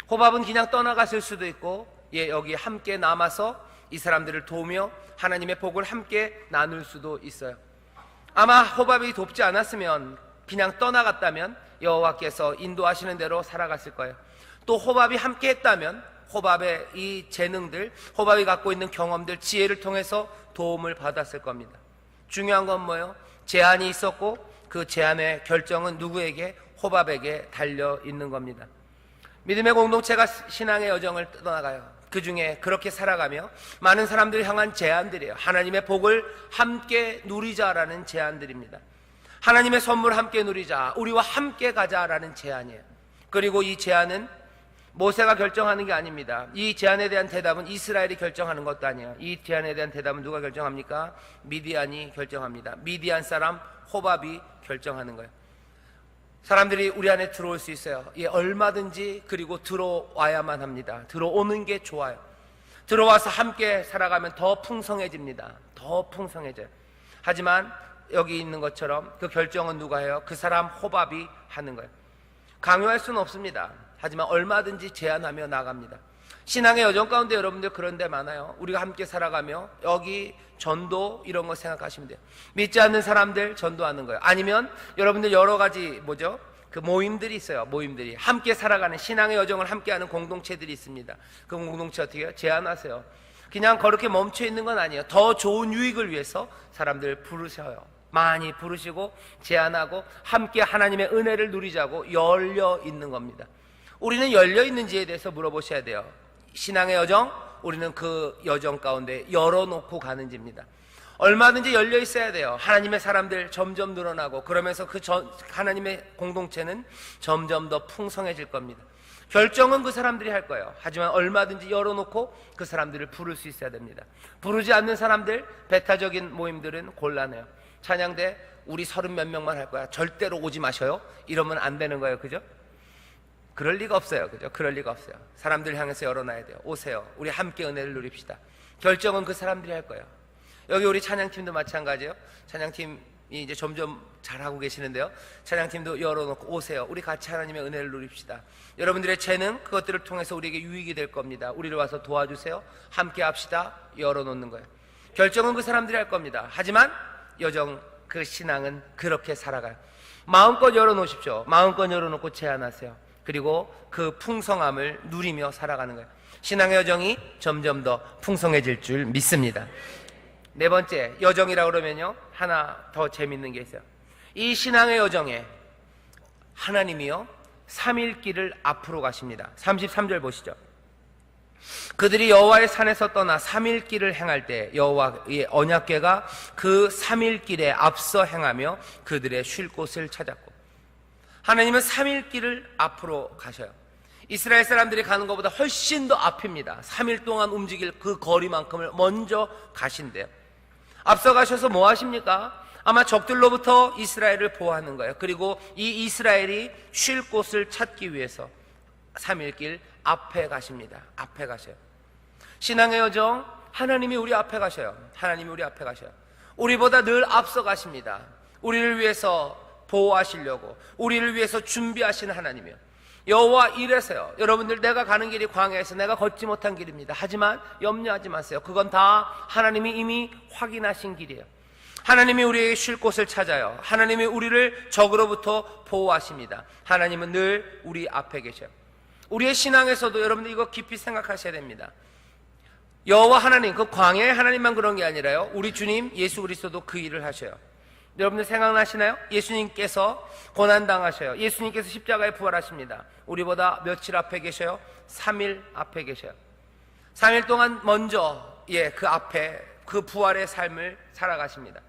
호밥은 그냥 떠나갔을 수도 있고, 여기 함께 남아서 이 사람들을 도우며 하나님의 복을 함께 나눌 수도 있어요. 아마 호밥이 돕지 않았으면, 그냥 떠나갔다면 여호와께서 인도하시는 대로 살아갔을 거예요. 또 호밥이 함께 했다면 호밥의 이 재능들, 호밥이 갖고 있는 경험들, 지혜를 통해서 도움을 받았을 겁니다. 중요한 건 뭐예요? 제안이 있었고 그 제안의 결정은 누구에게? 호밥에게 달려 있는 겁니다. 믿음의 공동체가 신앙의 여정을 떠나가요. 그 중에 그렇게 살아가며 많은 사람들이 향한 제안들이에요. 하나님의 복을 함께 누리자라는 제안들입니다. 하나님의 선물 함께 누리자, 우리와 함께 가자라는 제안이에요. 그리고 이 제안은 모세가 결정하는 게 아닙니다. 이 제안에 대한 대답은 이스라엘이 결정하는 것도 아니에요. 이 제안에 대한 대답은 누가 결정합니까? 미디안이 결정합니다. 미디안 사람 호밥이 결정하는 거예요. 사람들이 우리 안에 들어올 수 있어요. 얼마든지. 그리고 들어와야만 합니다. 들어오는 게 좋아요. 들어와서 함께 살아가면 더 풍성해집니다. 더 풍성해져요. 하지만 여기 있는 것처럼 그 결정은 누가 해요? 그 사람 호밥이 하는 거예요. 강요할 수는 없습니다. 하지만 얼마든지 제안하며 나갑니다. 신앙의 여정 가운데 여러분들 그런 데 많아요. 우리가 함께 살아가며 여기 전도 이런 거 생각하시면 돼요. 믿지 않는 사람들 전도하는 거예요. 아니면 여러분들 여러 가지 그 모임들이 있어요. 모임들이 함께 살아가는 신앙의 여정을 함께하는 공동체들이 있습니다. 그 공동체 어떻게 해요? 제안하세요. 그냥 그렇게 멈춰 있는 건 아니에요. 더 좋은 유익을 위해서 사람들 부르셔요. 많이 부르시고 제안하고 함께 하나님의 은혜를 누리자고 열려 있는 겁니다. 우리는 열려 있는지에 대해서 물어보셔야 돼요. 신앙의 여정, 우리는 그 여정 가운데 열어놓고 가는지입니다. 얼마든지 열려 있어야 돼요. 하나님의 사람들 점점 늘어나고 그러면서 하나님의 공동체는 점점 더 풍성해질 겁니다. 결정은 그 사람들이 할 거예요. 하지만 얼마든지 열어놓고 그 사람들을 부를 수 있어야 됩니다. 부르지 않는 사람들, 배타적인 모임들은 곤란해요. 찬양대 우리 30몇 명만 할 거야, 절대로 오지 마셔요, 이러면 안 되는 거예요. 그죠? 그럴 리가 없어요. 그죠? 그럴 리가 없어요. 사람들 향해서 열어놔야 돼요. 오세요, 우리 함께 은혜를 누립시다. 결정은 그 사람들이 할 거예요. 여기 우리 찬양팀도 마찬가지예요. 찬양팀이 이제 점점 잘하고 계시는데요. 찬양팀도 열어놓고 오세요, 우리 같이 하나님의 은혜를 누립시다. 여러분들의 재능, 그것들을 통해서 우리에게 유익이 될 겁니다. 우리를 와서 도와주세요, 함께 합시다. 열어놓는 거예요. 결정은 그 사람들이 할 겁니다. 하지만 여정, 그 신앙은 그렇게 살아가요. 마음껏 열어놓으십시오. 마음껏 열어놓고 제안하세요. 그리고 그 풍성함을 누리며 살아가는 거예요. 신앙의 여정이 점점 더 풍성해질 줄 믿습니다. 네 번째, 여정이라고 그러면요, 하나 더 재밌는 게 있어요. 이 신앙의 여정에 하나님이요, 3일 길을 앞으로 가십니다. 33절 보시죠. 그들이 여호와의 산에서 떠나 3일 길을 행할 때 여호와의 언약궤가 그 3일 길에 앞서 행하며 그들의 쉴 곳을 찾았고, 하나님은 3일 길을 앞으로 가셔요. 이스라엘 사람들이 가는 것보다 훨씬 더 앞입니다. 3일 동안 움직일 그 거리만큼을 먼저 가신대요. 앞서 가셔서 뭐 하십니까? 아마 적들로부터 이스라엘을 보호하는 거예요. 그리고 이 이스라엘이 쉴 곳을 찾기 위해서 3일 길 앞에 가십니다. 앞에 가셔요. 신앙의 여정, 하나님이 우리 앞에 가셔요. 하나님이 우리 앞에 가셔요. 우리보다 늘 앞서 가십니다. 우리를 위해서 보호하시려고, 우리를 위해서 준비하시는 하나님이요. 여호와 이래서요, 여러분들, 내가 가는 길이 광야에서 내가 걷지 못한 길입니다. 하지만 염려하지 마세요. 그건 다 하나님이 이미 확인하신 길이에요. 하나님이 우리에게 쉴 곳을 찾아요. 하나님이 우리를 적으로부터 보호하십니다. 하나님은 늘 우리 앞에 계셔요. 우리의 신앙에서도 여러분들 이거 깊이 생각하셔야 됩니다. 여호와 하나님, 그 광야의 하나님만 그런 게 아니라요, 우리 주님 예수 그리스도도 그 일을 하셔요. 여러분들 생각나시나요? 예수님께서 고난당하셔요. 예수님께서 십자가에 부활하십니다. 우리보다 며칠 앞에 계셔요? 3일 앞에 계셔요. 3일 동안 먼저 그 앞에 그 부활의 삶을 살아가십니다.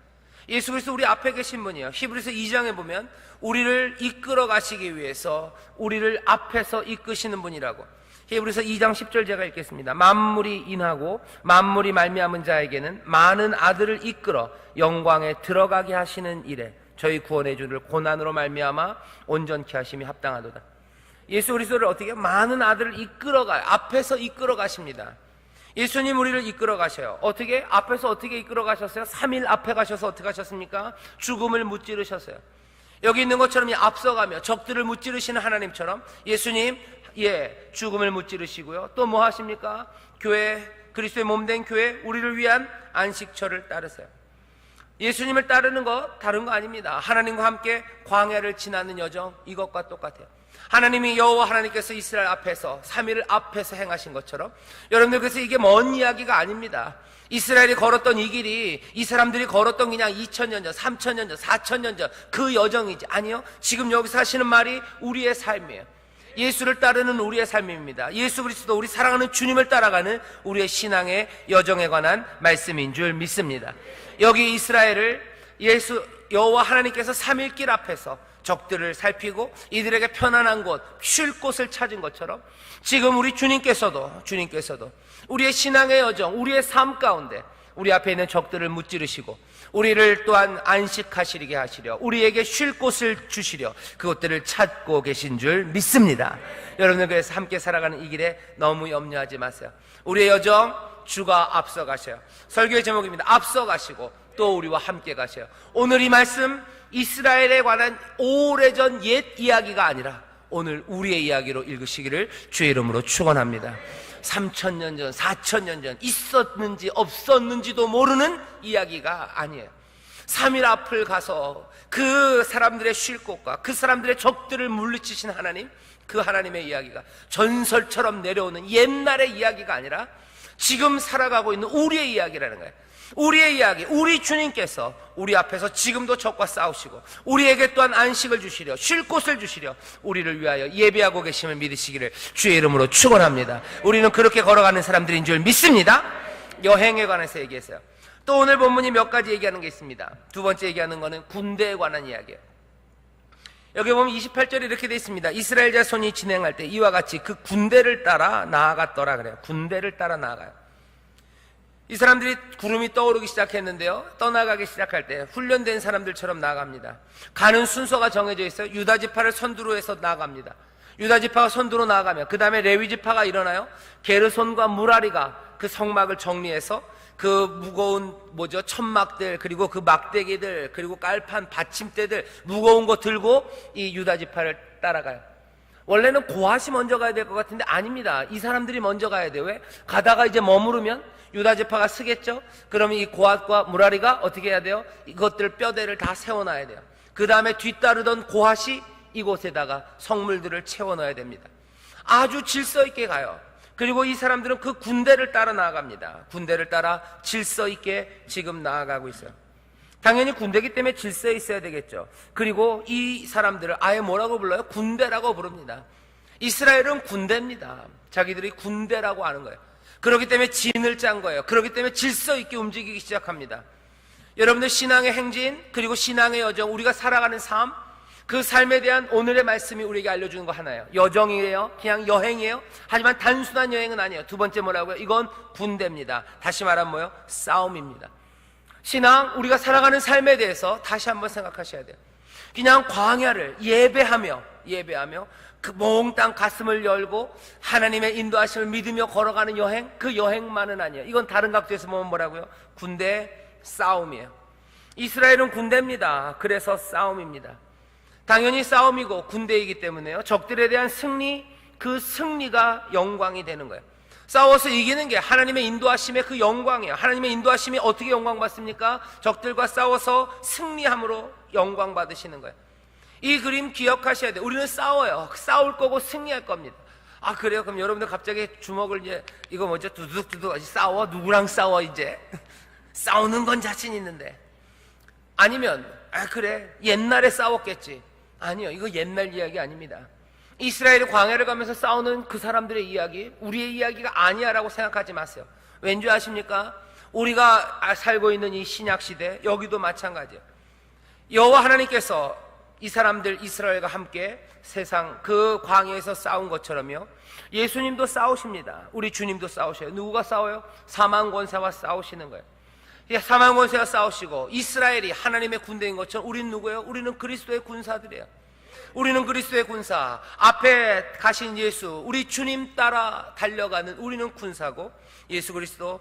예수 그리스도 우리 앞에 계신 분이에요. 히브리서 2장에 보면 우리를 이끌어 가시기 위해서 우리를 앞에서 이끄시는 분이라고. 히브리서 2장 10절 제가 읽겠습니다. 만물이 인하고 만물이 말미암은 자에게는 많은 아들을 이끌어 영광에 들어가게 하시는 일에 저희 구원의 주를 고난으로 말미암아 온전케 하심이 합당하도다. 예수 그리스도를 어떻게 많은 아들을 이끌어가요. 앞에서 이끌어 가십니다. 예수님 우리를 이끌어 가셔요. 어떻게? 앞에서 어떻게 이끌어 가셨어요? 3일 앞에 가셔서 어떻게 하셨습니까? 죽음을 무찌르셨어요. 여기 있는 것처럼 앞서가며 적들을 무찌르시는 하나님처럼 예수님 죽음을 무찌르시고요. 또 뭐 하십니까? 교회, 그리스도의 몸된 교회, 우리를 위한 안식처를 따르세요. 예수님을 따르는 거 다른 거 아닙니다. 하나님과 함께 광야를 지나는 여정, 이것과 똑같아요. 하나님이 여호와 하나님께서 이스라엘 앞에서 3일을 앞에서 행하신 것처럼 여러분들, 그래서 이게 먼 이야기가 아닙니다. 이스라엘이 걸었던 이 길이 이 사람들이 걸었던 그냥 2000년 전, 3000년 전, 4000년 전 그 여정이지. 아니요, 지금 여기서 하시는 말이 우리의 삶이에요. 예수를 따르는 우리의 삶입니다. 예수 그리스도, 우리 사랑하는 주님을 따라가는 우리의 신앙의 여정에 관한 말씀인 줄 믿습니다. 여기 이스라엘을 여호와 하나님께서 3일 길 앞에서 적들을 살피고 이들에게 편안한 곳, 쉴 곳을 찾은 것처럼 지금 우리 주님께서도 우리의 신앙의 여정, 우리의 삶 가운데 우리 앞에 있는 적들을 무찌르시고 우리를 또한 안식하시게 하시려, 우리에게 쉴 곳을 주시려 그것들을 찾고 계신 줄 믿습니다. 여러분들, 그래서 함께 살아가는 이 길에 너무 염려하지 마세요. 우리의 여정, 주가 앞서 가셔요. 설교의 제목입니다. 앞서 가시고 또 우리와 함께 가셔요. 오늘 이 말씀, 이스라엘에 관한 오래전 옛 이야기가 아니라 오늘 우리의 이야기로 읽으시기를 주의 이름으로 축원합니다. 3000년 전, 4000년 전 있었는지 없었는지도 모르는 이야기가 아니에요. 3일 앞을 가서 그 사람들의 쉴 곳과 그 사람들의 적들을 물리치신 하나님, 그 하나님의 이야기가 전설처럼 내려오는 옛날의 이야기가 아니라 지금 살아가고 있는 우리의 이야기라는 거예요. 우리의 이야기, 우리 주님께서 우리 앞에서 지금도 적과 싸우시고 우리에게 또한 안식을 주시려, 쉴 곳을 주시려 우리를 위하여 예비하고 계심을 믿으시기를 주의 이름으로 축원합니다. 우리는 그렇게 걸어가는 사람들인 줄 믿습니다. 여행에 관해서 얘기했어요. 또 오늘 본문이 몇 가지 얘기하는 게 있습니다. 두 번째 얘기하는 거는 군대에 관한 이야기예요. 여기 보면 28절에 이렇게 되어 있습니다. 이스라엘 자손이 진행할 때 이와 같이 그 군대를 따라 나아갔더라 그래요. 군대를 따라 나아가요. 이 사람들이 구름이 떠오르기 시작했는데요, 떠나가기 시작할 때 훈련된 사람들처럼 나아갑니다. 가는 순서가 정해져 있어요. 유다 지파를 선두로 해서 나아갑니다. 유다 지파가 선두로 나아가면 그 다음에 레위 지파가 일어나요. 게르손과 무라리가 그 성막을 정리해서 그 무거운 천막들, 그리고 그 막대기들, 그리고 깔판 받침대들 무거운 거 들고 이 유다 지파를 따라가요. 원래는 고핫이 먼저 가야 될 것 같은데 아닙니다. 이 사람들이 먼저 가야 돼요. 왜? 가다가 이제 머무르면 유다 지파가 쓰겠죠. 그러면 이 고핫과 무라리가 어떻게 해야 돼요? 이것들 뼈대를 다 세워놔야 돼요. 그 다음에 뒤따르던 고핫이 이곳에다가 성물들을 채워 넣어야 됩니다. 아주 질서 있게 가요. 그리고 이 사람들은 그 군대를 따라 나아갑니다. 군대를 따라 질서 있게 지금 나아가고 있어요. 당연히 군대기 때문에 질서에 있어야 되겠죠. 그리고 이 사람들을 아예 뭐라고 불러요? 군대라고 부릅니다. 이스라엘은 군대입니다. 자기들이 군대라고 하는 거예요. 그렇기 때문에 진을 짠 거예요. 그렇기 때문에 질서 있게 움직이기 시작합니다. 여러분들 신앙의 행진, 그리고 신앙의 여정, 우리가 살아가는 삶, 그 삶에 대한 오늘의 말씀이 우리에게 알려주는 거 하나예요. 여정이에요. 그냥 여행이에요. 하지만 단순한 여행은 아니에요. 두 번째 뭐라고요? 이건 군대입니다. 다시 말하면 뭐예요? 싸움입니다. 신앙, 우리가 살아가는 삶에 대해서 다시 한번 생각하셔야 돼요. 그냥 광야를 예배하며 그 몽땅 가슴을 열고 하나님의 인도하심을 믿으며 걸어가는 여행, 그 여행만은 아니에요. 이건 다른 각도에서 보면 뭐라고요? 군대 싸움이에요. 이스라엘은 군대입니다. 그래서 싸움입니다. 당연히 싸움이고 군대이기 때문에요, 적들에 대한 승리, 그 승리가 영광이 되는 거예요. 싸워서 이기는 게 하나님의 인도하심의 그 영광이에요. 하나님의 인도하심이 어떻게 영광 받습니까? 적들과 싸워서 승리함으로 영광 받으시는 거예요. 이 그림 기억하셔야 돼요. 우리는 싸워요. 싸울 거고 승리할 겁니다. 아, 그래요? 그럼 여러분들 갑자기 주먹을 이거 두둑두둑 싸워? 누구랑 싸워 이제? 싸우는 건 자신 있는데. 아니면 그래, 옛날에 싸웠겠지. 아니요, 이거 옛날 이야기 아닙니다. 이스라엘이 광야를 가면서 싸우는 그 사람들의 이야기, 우리의 이야기가 아니야라고 생각하지 마세요. 왠지 아십니까? 우리가 살고 있는 이 신약시대, 여기도 마찬가지예요. 여호와 하나님께서 이 사람들 이스라엘과 함께 세상 그 광야에서 싸운 것처럼요, 예수님도 싸우십니다. 우리 주님도 싸우셔요. 누구가 싸워요? 사망 권세와 싸우시는 거예요. 사망 권세와 싸우시고 이스라엘이 하나님의 군대인 것처럼 우리는 누구예요? 우리는 그리스도의 군사들이에요. 우리는 그리스도의 군사, 앞에 가신 예수, 우리 주님 따라 달려가는 우리는 군사고, 예수 그리스도,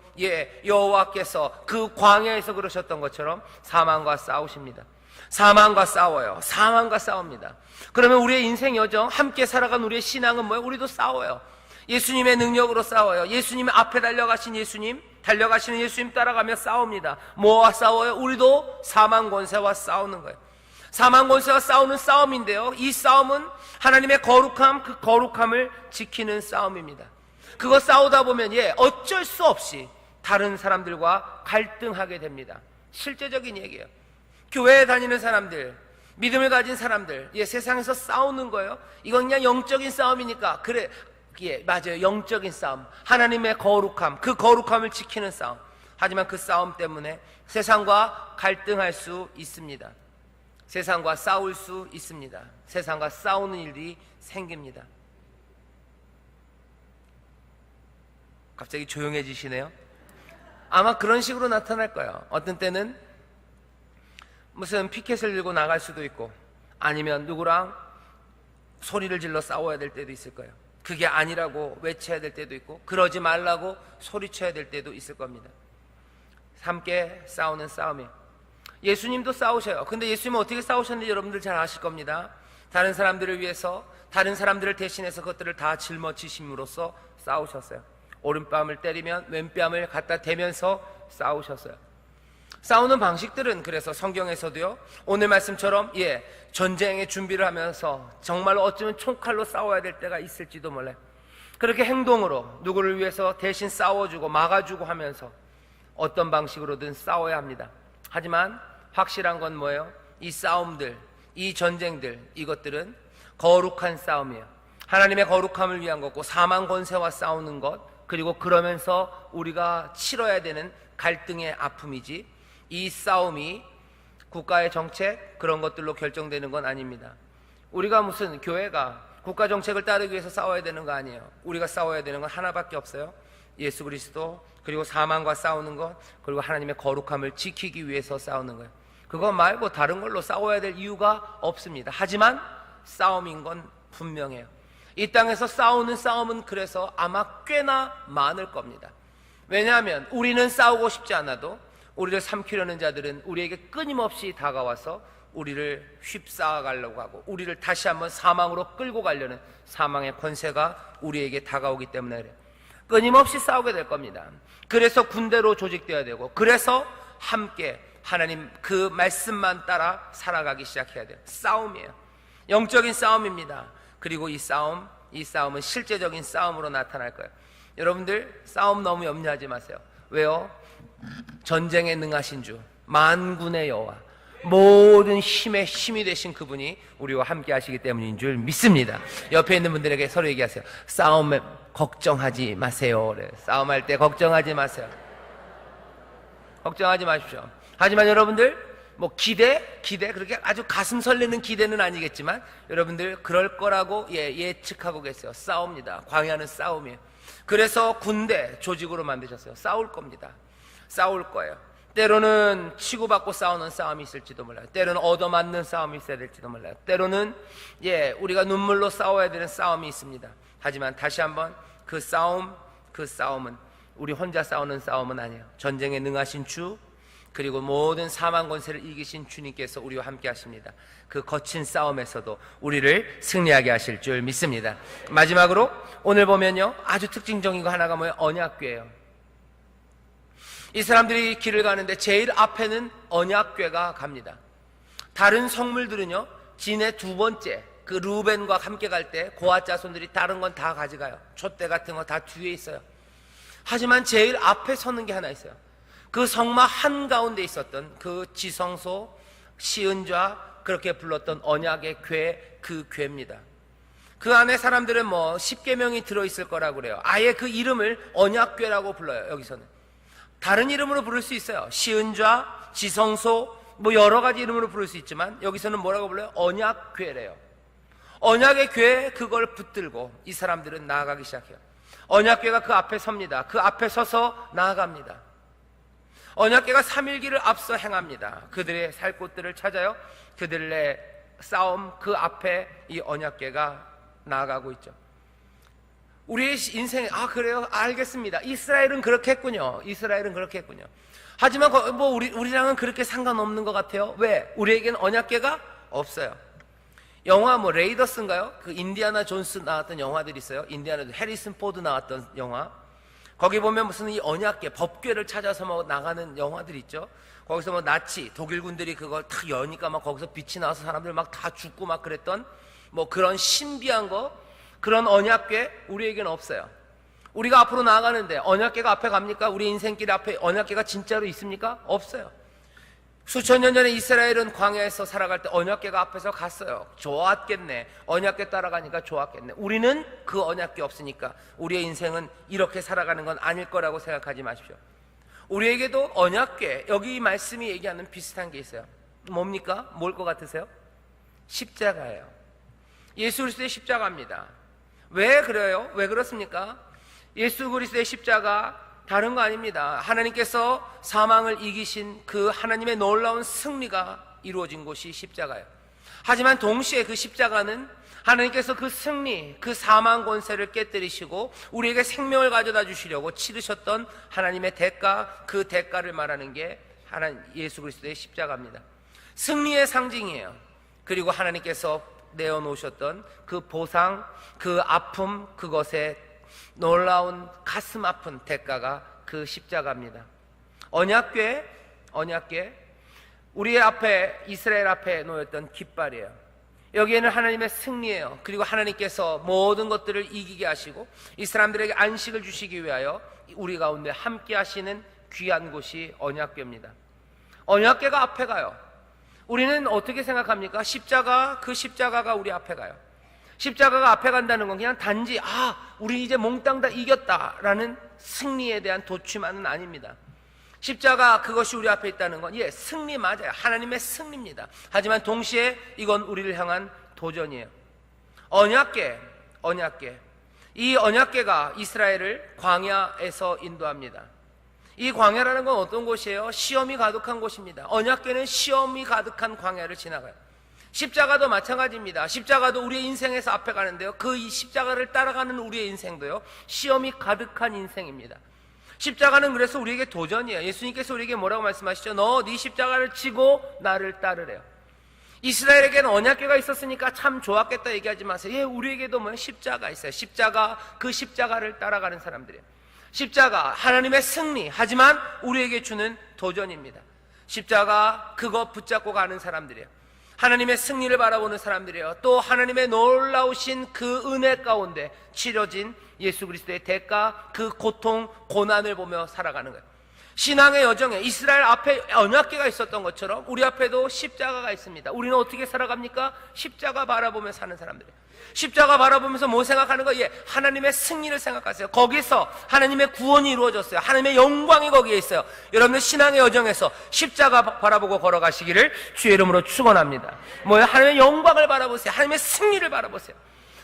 여호와께서 그 광야에서 그러셨던 것처럼 사망과 싸우십니다. 사망과 싸워요. 사망과 싸웁니다. 그러면 우리의 인생 여정, 함께 살아간 우리의 신앙은 뭐예요? 우리도 싸워요. 예수님의 능력으로 싸워요. 예수님 앞에 달려가시는 예수님 따라가며 싸웁니다. 뭐와 싸워요? 우리도 사망 권세와 싸우는 거예요. 사망 권세와 싸우는 싸움인데요, 이 싸움은 하나님의 거룩함, 그 거룩함을 지키는 싸움입니다. 그거 싸우다 보면 어쩔 수 없이 다른 사람들과 갈등하게 됩니다. 실제적인 얘기예요. 교회에 다니는 사람들, 믿음을 가진 사람들, 세상에서 싸우는 거예요. 이건 그냥 영적인 싸움이니까. 그래, 맞아요. 영적인 싸움, 하나님의 거룩함, 그 거룩함을 지키는 싸움. 하지만 그 싸움 때문에 세상과 갈등할 수 있습니다. 세상과 싸울 수 있습니다. 세상과 싸우는 일들이 생깁니다. 갑자기 조용해지시네요. 아마 그런 식으로 나타날 거예요. 어떤 때는 무슨 피켓을 들고 나갈 수도 있고, 아니면 누구랑 소리를 질러 싸워야 될 때도 있을 거예요. 그게 아니라고 외쳐야 될 때도 있고, 그러지 말라고 소리쳐야 될 때도 있을 겁니다. 함께 싸우는 싸움이에요. 예수님도 싸우셔요. 근데 예수님은 어떻게 싸우셨는지 여러분들 잘 아실 겁니다. 다른 사람들을 위해서, 다른 사람들을 대신해서 그것들을 다 짊어지심으로써 싸우셨어요. 오른뺨을 때리면 왼뺨을 갖다 대면서 싸우셨어요. 싸우는 방식들은 그래서 성경에서도요, 오늘 말씀처럼 전쟁의 준비를 하면서 정말로 어쩌면 총칼로 싸워야 될 때가 있을지도 몰라요. 그렇게 행동으로 누구를 위해서 대신 싸워주고 막아주고 하면서 어떤 방식으로든 싸워야 합니다. 하지만 확실한 건 뭐예요? 이 싸움들, 이 전쟁들, 이것들은 거룩한 싸움이에요. 하나님의 거룩함을 위한 거고, 사망 권세와 싸우는 것, 그리고 그러면서 우리가 치러야 되는 갈등의 아픔이지, 이 싸움이 국가의 정책 그런 것들로 결정되는 건 아닙니다. 우리가 무슨 교회가 국가 정책을 따르기 위해서 싸워야 되는 거 아니에요. 우리가 싸워야 되는 건 하나밖에 없어요. 예수 그리스도, 그리고 사망과 싸우는 것, 그리고 하나님의 거룩함을 지키기 위해서 싸우는 거예요. 그거 말고 다른 걸로 싸워야 될 이유가 없습니다. 하지만 싸움인 건 분명해요. 이 땅에서 싸우는 싸움은 그래서 아마 꽤나 많을 겁니다. 왜냐하면 우리는 싸우고 싶지 않아도 우리를 삼키려는 자들은 우리에게 끊임없이 다가와서 우리를 휩싸아 가려고 하고, 우리를 다시 한번 사망으로 끌고 가려는 사망의 권세가 우리에게 다가오기 때문에 그래요. 끊임없이 싸우게 될 겁니다. 그래서 군대로 조직되어야 되고, 그래서 함께 하나님 그 말씀만 따라 살아가기 시작해야 돼요. 싸움이에요. 영적인 싸움입니다. 그리고 이 싸움은 실제적인 싸움으로 나타날 거예요. 여러분들 싸움 너무 염려하지 마세요. 왜요? 전쟁에 능하신 주, 만군의 여호와, 모든 힘의 힘이 되신 그분이 우리와 함께 하시기 때문인 줄 믿습니다. 옆에 있는 분들에게 서로 얘기하세요. 싸움에 걱정하지 마세요. 싸움할 때 걱정하지 마세요. 걱정하지 마십시오. 하지만 여러분들 기대 그렇게 아주 가슴 설레는 기대는 아니겠지만 여러분들 그럴 거라고 예측하고 계세요. 싸웁니다. 광야는 싸움이에요. 그래서 군대 조직으로 만드셨어요. 싸울 겁니다. 싸울 거예요. 때로는 치고받고 싸우는 싸움이 있을지도 몰라요. 때로는 얻어맞는 싸움이 있어야 될지도 몰라요. 때로는 우리가 눈물로 싸워야 되는 싸움이 있습니다. 하지만 다시 한번 그 싸움은 우리 혼자 싸우는 싸움은 아니에요. 전쟁에 능하신 주, 그리고 모든 사망 권세를 이기신 주님께서 우리와 함께 하십니다. 그 거친 싸움에서도 우리를 승리하게 하실 줄 믿습니다. 마지막으로 오늘 보면요, 아주 특징적인 거 하나가 뭐예요? 언약궤예요. 이 사람들이 길을 가는데 제일 앞에는 언약궤가 갑니다. 다른 성물들은요, 진의 두 번째 그 루벤과 함께 갈 때 고아 자손들이 다른 건 다 가져가요. 촛대 같은 거 다 뒤에 있어요. 하지만 제일 앞에 서는 게 하나 있어요. 그 성막 한가운데 있었던 그 지성소 시은좌, 그렇게 불렀던 언약의 궤, 그 궤입니다. 그 안에 사람들은 10계명이 들어있을 거라고 그래요. 아예 그 이름을 언약궤라고 불러요. 여기서는 다른 이름으로 부를 수 있어요. 시은좌, 지성소, 여러 가지 이름으로 부를 수 있지만 여기서는 뭐라고 불러요? 언약궤래요. 언약의 궤에 그걸 붙들고 이 사람들은 나아가기 시작해요. 언약궤가 그 앞에 섭니다. 그 앞에 서서 나아갑니다. 언약궤가 3일기를 앞서 행합니다. 그들의 살 곳들을 찾아요. 그들의 싸움 그 앞에 이 언약궤가 나아가고 있죠. 우리의 인생에 그래요? 알겠습니다. 이스라엘은 그렇게 했군요. 하지만 우리랑은 그렇게 상관없는 것 같아요. 왜? 우리에겐 언약궤가 없어요. 영화 레이더스인가요? 그 인디아나 존스 나왔던 영화들이 있어요. 인디아나 해리슨 포드 나왔던 영화. 거기 보면 무슨 이 언약궤, 법궤를 찾아서 나가는 영화들 있죠. 거기서 나치 독일군들이 그걸 탁 여니까 거기서 빛이 나와서 사람들 다 죽고 그랬던 그런 신비한 거, 그런 언약궤 우리에게는 없어요. 우리가 앞으로 나아가는데 언약궤가 앞에 갑니까? 우리 인생길 앞에 언약궤가 진짜로 있습니까? 없어요. 수천 년 전에 이스라엘은 광야에서 살아갈 때 언약궤가 앞에서 갔어요. 좋았겠네. 언약궤 따라가니까 좋았겠네. 우리는 그 언약궤 없으니까 우리의 인생은 이렇게 살아가는 건 아닐 거라고 생각하지 마십시오. 우리에게도 언약궤, 여기 말씀이 얘기하는 비슷한 게 있어요. 뭡니까? 뭘 것 같으세요? 십자가예요. 예수 그리스도의 십자가입니다. 왜 그래요? 왜 그렇습니까? 예수 그리스도의 십자가 다른 거 아닙니다. 하나님께서 사망을 이기신 그 하나님의 놀라운 승리가 이루어진 곳이 십자가예요. 하지만 동시에 그 십자가는 하나님께서 그 승리, 그 사망 권세를 깨뜨리시고 우리에게 생명을 가져다 주시려고 치르셨던 하나님의 대가, 그 대가를 말하는 게 예수 그리스도의 십자가입니다. 승리의 상징이에요. 그리고 하나님께서 내어놓으셨던 그 보상, 그 아픔, 그것의 놀라운 가슴 아픈 대가가 그 십자가입니다. 언약궤, 우리의 앞에, 이스라엘 앞에 놓였던 깃발이에요. 여기에는 하나님의 승리예요. 그리고 하나님께서 모든 것들을 이기게 하시고 이 사람들에게 안식을 주시기 위하여 우리 가운데 함께 하시는 귀한 곳이 언약궤입니다. 언약궤가 앞에 가요. 우리는 어떻게 생각합니까? 그 십자가가 우리 앞에 가요. 십자가가 앞에 간다는 건 그냥 단지 우리 이제 몽땅 다 이겼다라는 승리에 대한 도취만은 아닙니다. 십자가 그것이 우리 앞에 있다는 건 승리 맞아요. 하나님의 승리입니다. 하지만 동시에 이건 우리를 향한 도전이에요. 언약궤. 이 언약궤가 이스라엘을 광야에서 인도합니다. 이 광야라는 건 어떤 곳이에요? 시험이 가득한 곳입니다. 언약궤는 시험이 가득한 광야를 지나가요. 십자가도 마찬가지입니다. 십자가도 우리의 인생에서 앞에 가는데요, 그 이 십자가를 따라가는 우리의 인생도요, 시험이 가득한 인생입니다. 십자가는 그래서 우리에게 도전이에요. 예수님께서 우리에게 뭐라고 말씀하시죠? 너 네 십자가를 지고 나를 따르래요. 이스라엘에게는 언약궤가 있었으니까 참 좋았겠다 얘기하지 마세요. 우리에게도 십자가 있어요. 그 십자가를 따라가는 사람들이에요. 십자가, 하나님의 승리, 하지만 우리에게 주는 도전입니다. 십자가, 그거 붙잡고 가는 사람들이에요. 하나님의 승리를 바라보는 사람들이에요. 또 하나님의 놀라우신 그 은혜 가운데 치러진 예수 그리스도의 대가, 그 고통, 고난을 보며 살아가는 거예요. 신앙의 여정에 이스라엘 앞에 언약궤가 있었던 것처럼 우리 앞에도 십자가가 있습니다. 우리는 어떻게 살아갑니까? 십자가 바라보며 사는 사람들이에요. 십자가 바라보면서 뭐 생각하는 거예요? 하나님의 승리를 생각하세요. 거기서 하나님의 구원이 이루어졌어요. 하나님의 영광이 거기에 있어요. 여러분들 신앙의 여정에서 십자가 바라보고 걸어가시기를 주의 이름으로 축원합니다. 하나님의 영광을 바라보세요. 하나님의 승리를 바라보세요.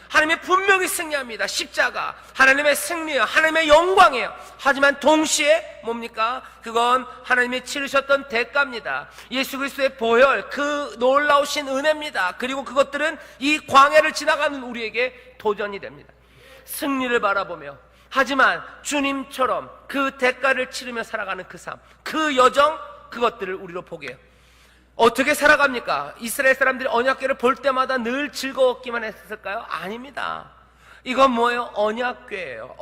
하나님이 분명히 승리합니다. 십자가, 하나님의 승리예요. 하나님의 영광이에요. 하지만 동시에 뭡니까? 그건 하나님이 치르셨던 대가입니다. 예수 그리스도의 보혈, 그 놀라우신 은혜입니다. 그리고 그것들은 이 광야를 지나가는 우리에게 도전이 됩니다. 승리를 바라보며, 하지만 주님처럼 그 대가를 치르며 살아가는 그 삶, 그 여정, 그것들을 우리로 보게 해요. 어떻게 살아갑니까? 이스라엘 사람들이 언약궤를 볼 때마다 늘 즐거웠기만 했을까요? 아닙니다. 이건 뭐예요? 언약궤예요.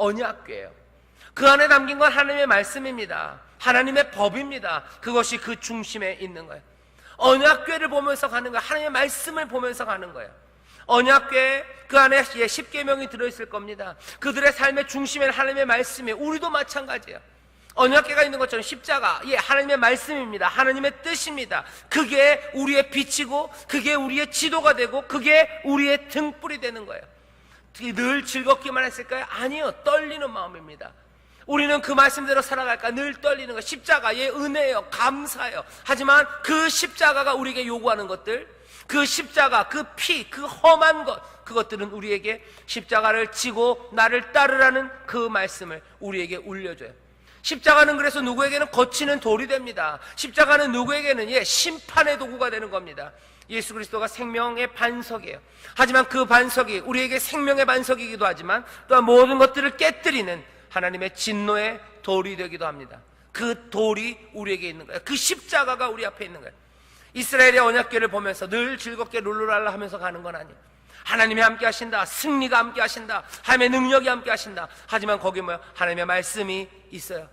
그 안에 담긴 건 하나님의 말씀입니다. 하나님의 법입니다. 그것이 그 중심에 있는 거예요. 언약궤를 보면서 가는 거예요. 하나님의 말씀을 보면서 가는 거예요. 언약궤, 그 안에 10계명이 들어있을 겁니다. 그들의 삶의 중심에는 하나님의 말씀이에요. 우리도 마찬가지예요. 언약궤가 있는 것처럼 십자가, 하나님의 말씀입니다. 하나님의 뜻입니다. 그게 우리의 빛이고, 그게 우리의 지도가 되고, 그게 우리의 등불이 되는 거예요. 늘 즐겁기만 했을까요? 아니요. 떨리는 마음입니다. 우리는 그 말씀대로 살아갈까? 늘 떨리는 거예요. 십자가의 은혜예요. 감사해요. 하지만 그 십자가가 우리에게 요구하는 것들, 그 십자가, 그 피, 그 험한 것, 그것들은 우리에게 십자가를 지고 나를 따르라는 그 말씀을 우리에게 울려줘요. 십자가는 그래서 누구에게는 거치는 돌이 됩니다. 십자가는 누구에게는 심판의 도구가 되는 겁니다. 예수 그리스도가 생명의 반석이에요. 하지만 그 반석이 우리에게 생명의 반석이기도 하지만 또한 모든 것들을 깨뜨리는 하나님의 진노의 돌이 되기도 합니다. 그 돌이 우리에게 있는 거예요. 그 십자가가 우리 앞에 있는 거예요. 이스라엘의 언약궤를 보면서 늘 즐겁게 룰루랄라 하면서 가는 건 아니에요. 하나님이 함께 하신다. 승리가 함께 하신다. 하나님의 능력이 함께 하신다. 하지만 거기 하나님의 말씀이 있어요.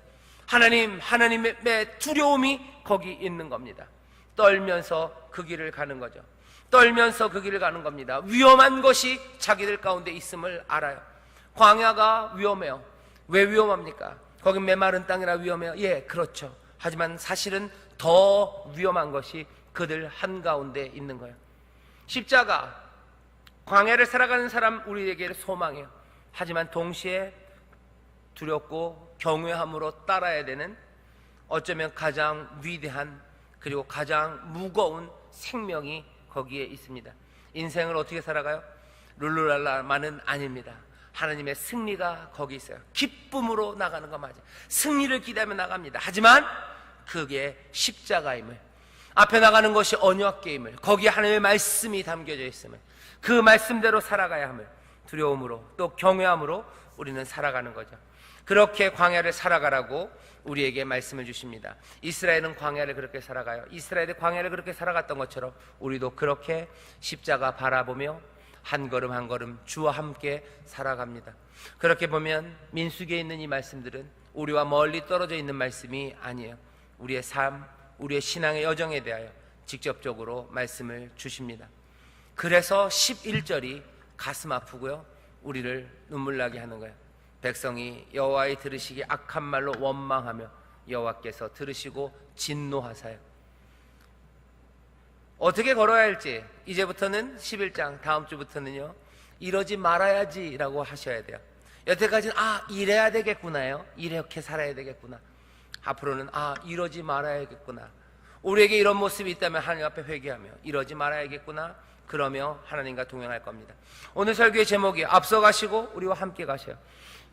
하나님의 두려움이 거기 있는 겁니다. 떨면서 그 길을 가는 거죠. 떨면서 그 길을 가는 겁니다. 위험한 것이 자기들 가운데 있음을 알아요. 광야가 위험해요. 왜 위험합니까? 거긴 메마른 땅이라 위험해요. 그렇죠. 하지만 사실은 더 위험한 것이 그들 한가운데 있는 거예요. 십자가, 광야를 살아가는 사람 우리에게 소망이에요. 하지만 동시에 두렵고 경외함으로 따라야 되는, 어쩌면 가장 위대한 그리고 가장 무거운 생명이 거기에 있습니다. 인생을 어떻게 살아가요? 룰루랄라만은 아닙니다. 하나님의 승리가 거기 있어요. 기쁨으로 나가는 거 맞아요. 승리를 기대하며 나갑니다. 하지만 그게 십자가임을, 앞에 나가는 것이 언약궤임을, 거기에 하나님의 말씀이 담겨져 있음을, 그 말씀대로 살아가야 함을 두려움으로 또 경외함으로 우리는 살아가는 거죠. 그렇게 광야를 살아가라고 우리에게 말씀을 주십니다. 이스라엘은 광야를 그렇게 살아가요. 이스라엘이 광야를 그렇게 살아갔던 것처럼 우리도 그렇게 십자가 바라보며 한 걸음 한 걸음 주와 함께 살아갑니다. 그렇게 보면 민수기에 있는 이 말씀들은 우리와 멀리 떨어져 있는 말씀이 아니에요. 우리의 삶, 우리의 신앙의 여정에 대하여 직접적으로 말씀을 주십니다. 그래서 11절이 가슴 아프고요, 우리를 눈물 나게 하는 거예요. 백성이 여호와의 들으시기 악한 말로 원망하며 여호와께서 들으시고 진노하사요. 어떻게 걸어야 할지 이제부터는 11장 다음 주부터는요 이러지 말아야지라고 하셔야 돼요. 여태까지는 이래야 되겠구나요. 이렇게 살아야 되겠구나. 앞으로는 이러지 말아야겠구나. 우리에게 이런 모습이 있다면 하나님 앞에 회개하며 이러지 말아야겠구나. 그러며 하나님과 동행할 겁니다. 오늘 설교의 제목이 앞서가시고 우리와 함께 가셔요.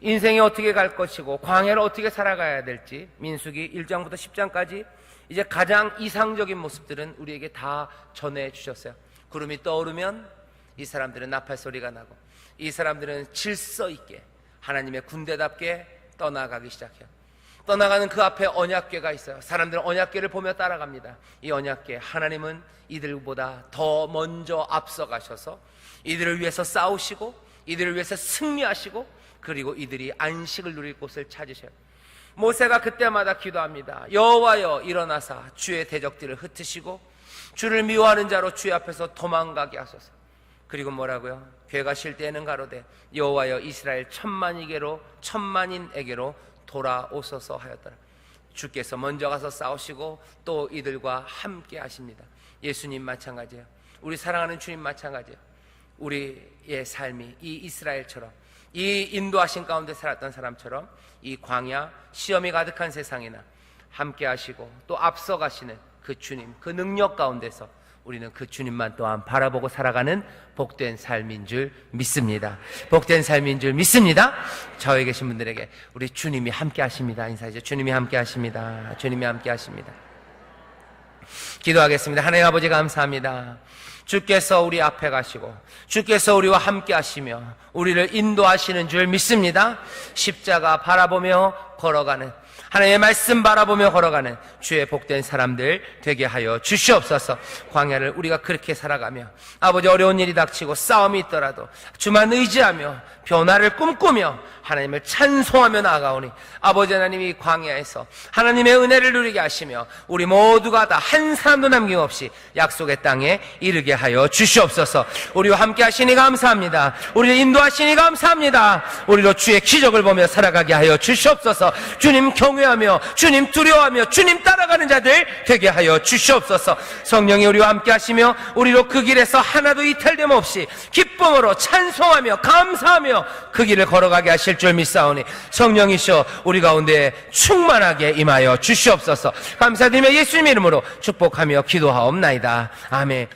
인생이 어떻게 갈 것이고 광야를 어떻게 살아가야 될지 민수기 1장부터 10장까지 이제 가장 이상적인 모습들은 우리에게 다 전해주셨어요. 구름이 떠오르면 이 사람들은 나팔 소리가 나고 이 사람들은 질서 있게 하나님의 군대답게 떠나가기 시작해요. 떠나가는 그 앞에 언약궤가 있어요. 사람들은 언약궤를 보며 따라갑니다. 이 언약궤, 하나님은 이들보다 더 먼저 앞서가셔서 이들을 위해서 싸우시고 이들을 위해서 승리하시고 그리고 이들이 안식을 누릴 곳을 찾으셔요. 모세가 그때마다 기도합니다. 여호와여 일어나사 주의 대적들을 흩으시고 주를 미워하는 자로 주의 앞에서 도망가게 하소서. 그리고 뭐라고요? 괴가 쉴 때에는 가로되 여호와여 이스라엘 천만인에게로 돌아오소서 하였더라. 주께서 먼저 가서 싸우시고 또 이들과 함께 하십니다. 예수님 마찬가지예요. 우리 사랑하는 주님 마찬가지예요. 우리의 삶이 이 이스라엘처럼 이 인도하신 가운데 살았던 사람처럼 이 광야 시험이 가득한 세상이나 함께 하시고 또 앞서가시는 그 주님, 그 능력 가운데서 우리는 그 주님만 또한 바라보고 살아가는 복된 삶인 줄 믿습니다. 복된 삶인 줄 믿습니다. 저에 계신 분들에게 우리 주님이 함께 하십니다. 인사하죠. 주님이 함께 하십니다. 주님이 함께 하십니다. 기도하겠습니다. 하나님 아버지 감사합니다. 주께서 우리 앞에 가시고 주께서 우리와 함께 하시며 우리를 인도하시는 줄 믿습니다. 십자가 바라보며 걸어가는 하나님의 말씀 바라보며 걸어가는 주의 복된 사람들 되게 하여 주시옵소서. 광야를 우리가 그렇게 살아가며 아버지 어려운 일이 닥치고 싸움이 있더라도 주만 의지하며 변화를 꿈꾸며 하나님을 찬송하며 나아가오니 아버지 하나님 이 광야에서 하나님의 은혜를 누리게 하시며 우리 모두가 다 한 사람도 남김없이 약속의 땅에 이르게 하여 주시옵소서. 우리와 함께 하시니 감사합니다. 우리를 인도하시니 감사합니다. 우리로 주의 기적을 보며 살아가게 하여 주시옵소서. 주님 경외하며 주님 두려워하며 주님 따라가는 자들 되게 하여 주시옵소서. 성령이 우리와 함께 하시며 우리로 그 길에서 하나도 이탈됨 없이 기쁨으로 찬송하며 감사하며 그 길을 걸어가게 하실 줄 믿사오니 성령이시여 우리 가운데 충만하게 임하여 주시옵소서. 감사드리며 예수님의 이름으로 축복하며 기도하옵나이다. 아멘.